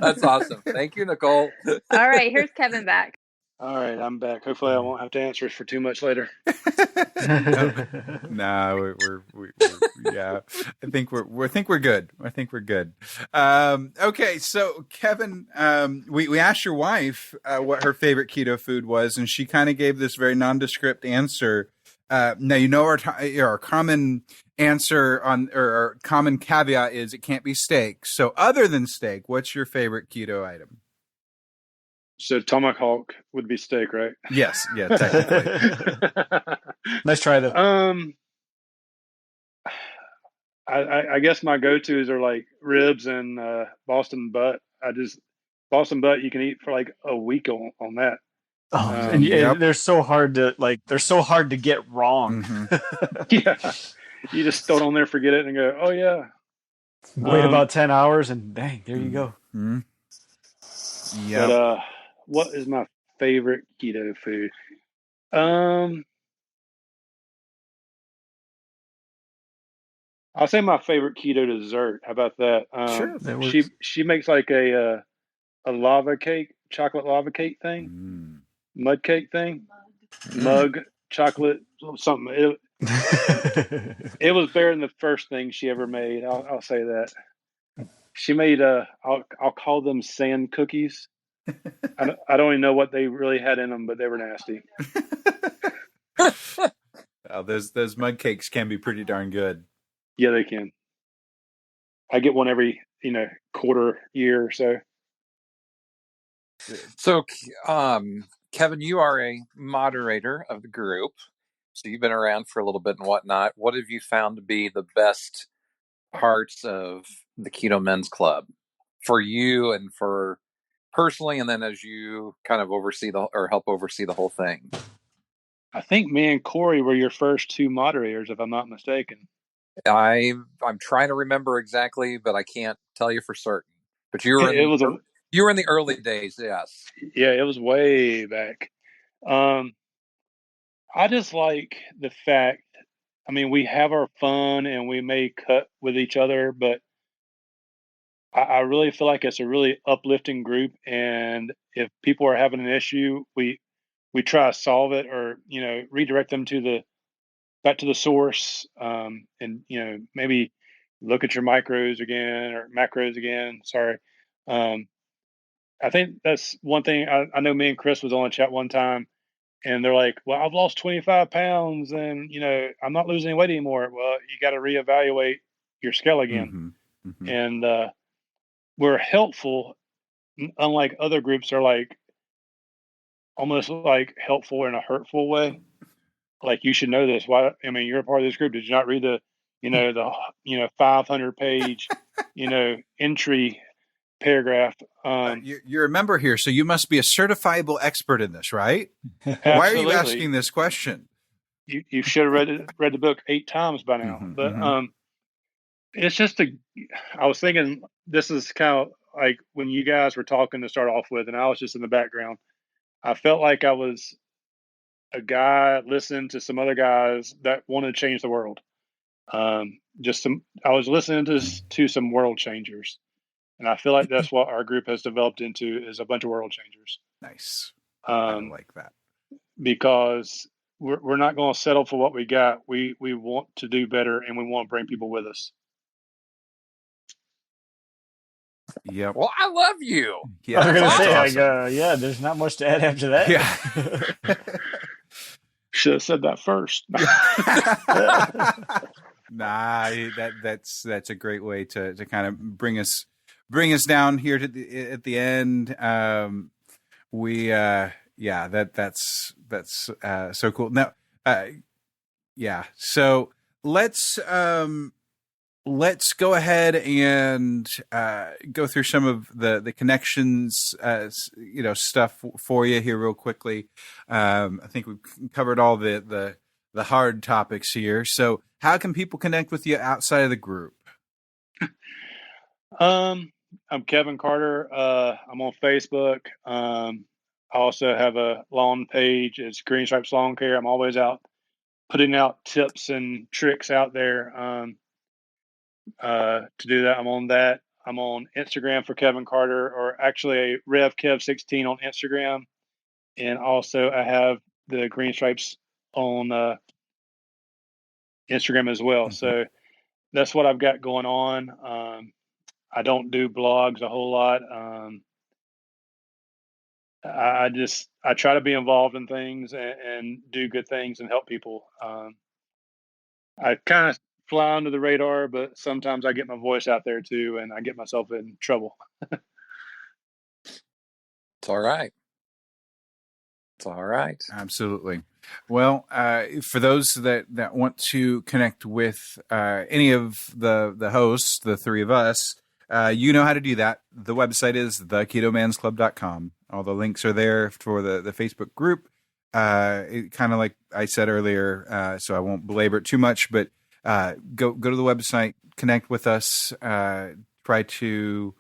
That's awesome. Thank you, Nicole. All right, here's Kevin back. All right, I'm back. Hopefully, I won't have to answer for too much later. No, we're yeah. I think we're good. I think we're good. Okay, so Kevin, we asked your wife what her favorite keto food was, and she kind of gave this very nondescript answer. Now our common answer or our common caveat is it can't be steak. So other than steak, what's your favorite keto item? So tomahawk would be steak, right? Yes, yeah, technically. Nice try though. I guess my go-tos are like ribs and Boston butt. Boston butt you can eat for like a week on that. And they're so hard to get wrong. Mm-hmm. Yeah, you just throw it on there, forget it, and go, oh yeah. Wait about 10 hours, and dang, there you go. Mm-hmm. Yeah. But what is my favorite keto food? I'll say my favorite keto dessert. How about that? Sure, that works. She makes like a lava cake, chocolate lava cake thing, mud cake thing, mug chocolate something. It was better than the first thing she ever made. I'll say that. She made I'll call them sand cookies. I don't even know what they really had in them, but they were nasty. Those mud cakes can be pretty darn good. Yeah, they can. I get one every quarter year or so. So, Kevin, you are a moderator of the group, so you've been around for a little bit and whatnot. What have you found to be the best parts of the Keto Men's Club for you and for personally, and then as you kind of help oversee the whole thing? I think me and Corey were your first two moderators, if I'm not mistaken. I'm trying to remember exactly, but I can't tell you for certain. But you were It in was you were in the early days, yes. yeah, it was way back. Um, I just like the fact, I mean, we have our fun and we may cut with each other, but I really feel like it's a really uplifting group. And if people are having an issue, we try to solve it, or redirect them to the back to the source, and maybe look at your micros again, or macros again. Sorry. Um, I think that's one thing. I know me and Chris was on a chat one time, and they're like, "Well, I've lost 25 pounds, and I'm not losing any weight anymore." Well, you got to reevaluate your scale again, Mm-hmm. Mm-hmm. and we're helpful. Unlike other groups, are like almost like helpful in a hurtful way. Like, you should know this. Why? I mean, you're a part of this group. Did you not read the 500 page entry paragraph? You're a member here, so you must be a certifiable expert in this, right? Why are you asking this question? You should have read the book 8 times by now. Mm-hmm, But mm-hmm. it's just I was thinking this is kind of like when you guys were talking to start off with, and I was just in the background. I felt like I was a guy listening to some other guys that wanted to change the world. I was listening to some world changers, and I feel like that's what our group has developed into, is a bunch of world changers. Nice. I Um, like that. because we're not going to settle for what we got. We want to do better, and we want to bring people with us. Yep. Well, I love you. Yeah, I was gonna say, awesome. yeah, there's not much to add after that. Yeah. Should have said that first. Nah, that's a great way to kind of bring us down here to at the end. That's so cool. Now, yeah. So let's go ahead and go through some of the connections, stuff for you here real quickly. I think we've covered all the hard topics here. So how can people connect with you outside of the group? I'm Kevin Carter. I'm on Facebook. I also have a lawn page. It's Green Stripes Lawn Care. I'm always out putting out tips and tricks out there to do that. I'm on that. I'm on Instagram for Kevin Carter, or actually RevKev16 on Instagram. And also I have the Green Stripes on Instagram as well. Mm-hmm. So that's what I've got going on. I don't do blogs a whole lot. I try to be involved in things and do good things and help people. I kind of fly under the radar, but sometimes I get my voice out there too, and I get myself in trouble. It's all right. It's all right. Absolutely. Well, for those that want to connect with any of the hosts, the three of us, you know how to do that. The website is theketomansclub.com. All the links are there for the Facebook group. It kind of like I said earlier, so I won't belabor it too much, but go to the website, connect with us, try to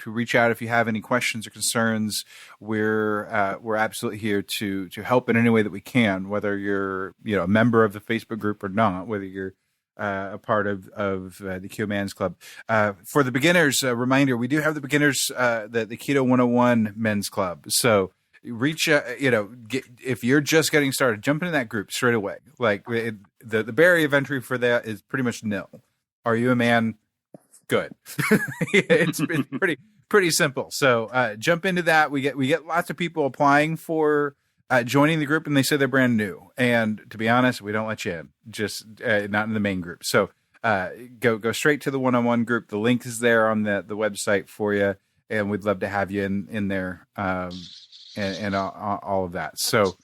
reach out if you have any questions or concerns. We're absolutely here to help in any way that we can, whether you're a member of the Facebook group or not, whether you're a part of the Keto Man's Club. For the beginners, a reminder, we do have the beginners, the Keto 101 Men's Club. So reach if you're just getting started, jump into that group straight away. Like the barrier of entry for that is pretty much nil. Are you a man? Good. it's pretty simple. So jump into that. We get lots of people applying for joining the group, and they say they're brand new. And to be honest, we don't let you in. Just not in the main group. So go straight to the one-on-one group. The link is there on the website for you, and we'd love to have you in there and all of that. So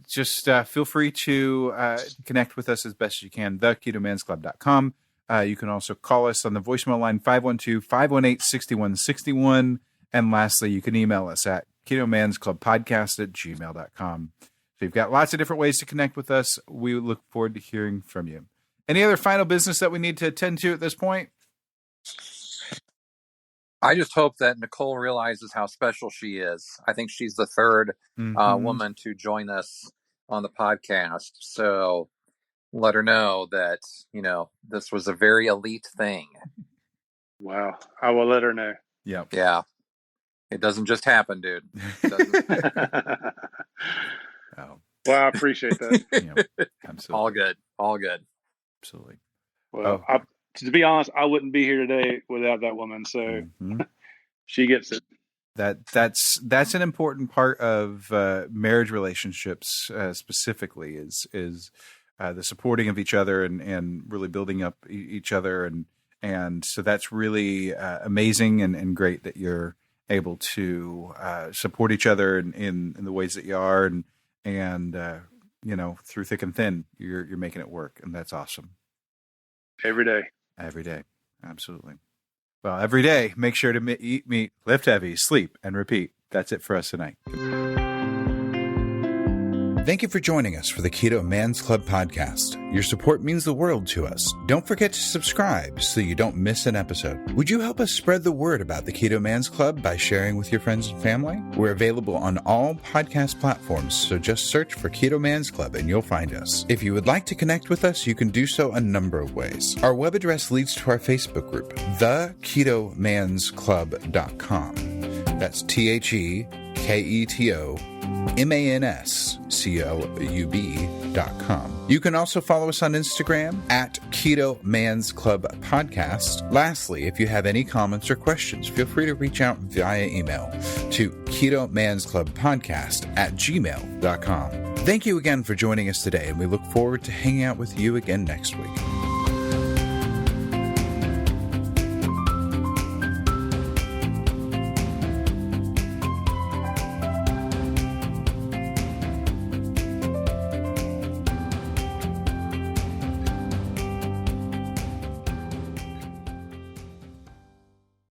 just feel free to connect with us as best as you can. theketomansclub.com. You can also call us on the voicemail line 512-518-6161. And lastly, you can email us at Keto Man's Club Podcast at gmail.com. So you've got lots of different ways to connect with us. We look forward to hearing from you. Any other final business that we need to attend to at this point? I just hope that Nicole realizes how special she is. I think she's the third woman to join us on the podcast. So let her know that, this was a very elite thing. Wow. I will let her know. Yep. Yeah. It doesn't just happen, dude. Oh. Well, I appreciate that. Yeah, absolutely. All good. Absolutely. Well, to be honest, I wouldn't be here today without that woman. So she gets it. That's an important part of marriage relationships, specifically is the supporting of each other and really building up each other, and so that's really amazing and great that you're able to support each other in the ways that you are, and through thick and thin, you're making it work, and that's awesome. Every day, absolutely. Well, every day, make sure to eat meat, lift heavy, sleep, and repeat. That's it for us tonight. Thank you for joining us for the Keto Man's Club podcast. Your support means the world to us. Don't forget to subscribe so you don't miss an episode. Would you help us spread the word about the Keto Man's Club by sharing with your friends and family? We're available on all podcast platforms, so just search for Keto Man's Club and you'll find us. If you would like to connect with us, you can do so a number of ways. Our web address leads to our Facebook group, theketomansclub.com. That's TheKetoMansClub.com. You can also follow us on Instagram at Keto Man's Club Podcast. Lastly, if you have any comments or questions, feel free to reach out via email to ketomansclubpodcast@gmail.com. Thank you again for joining us today, and we look forward to hanging out with you again next week.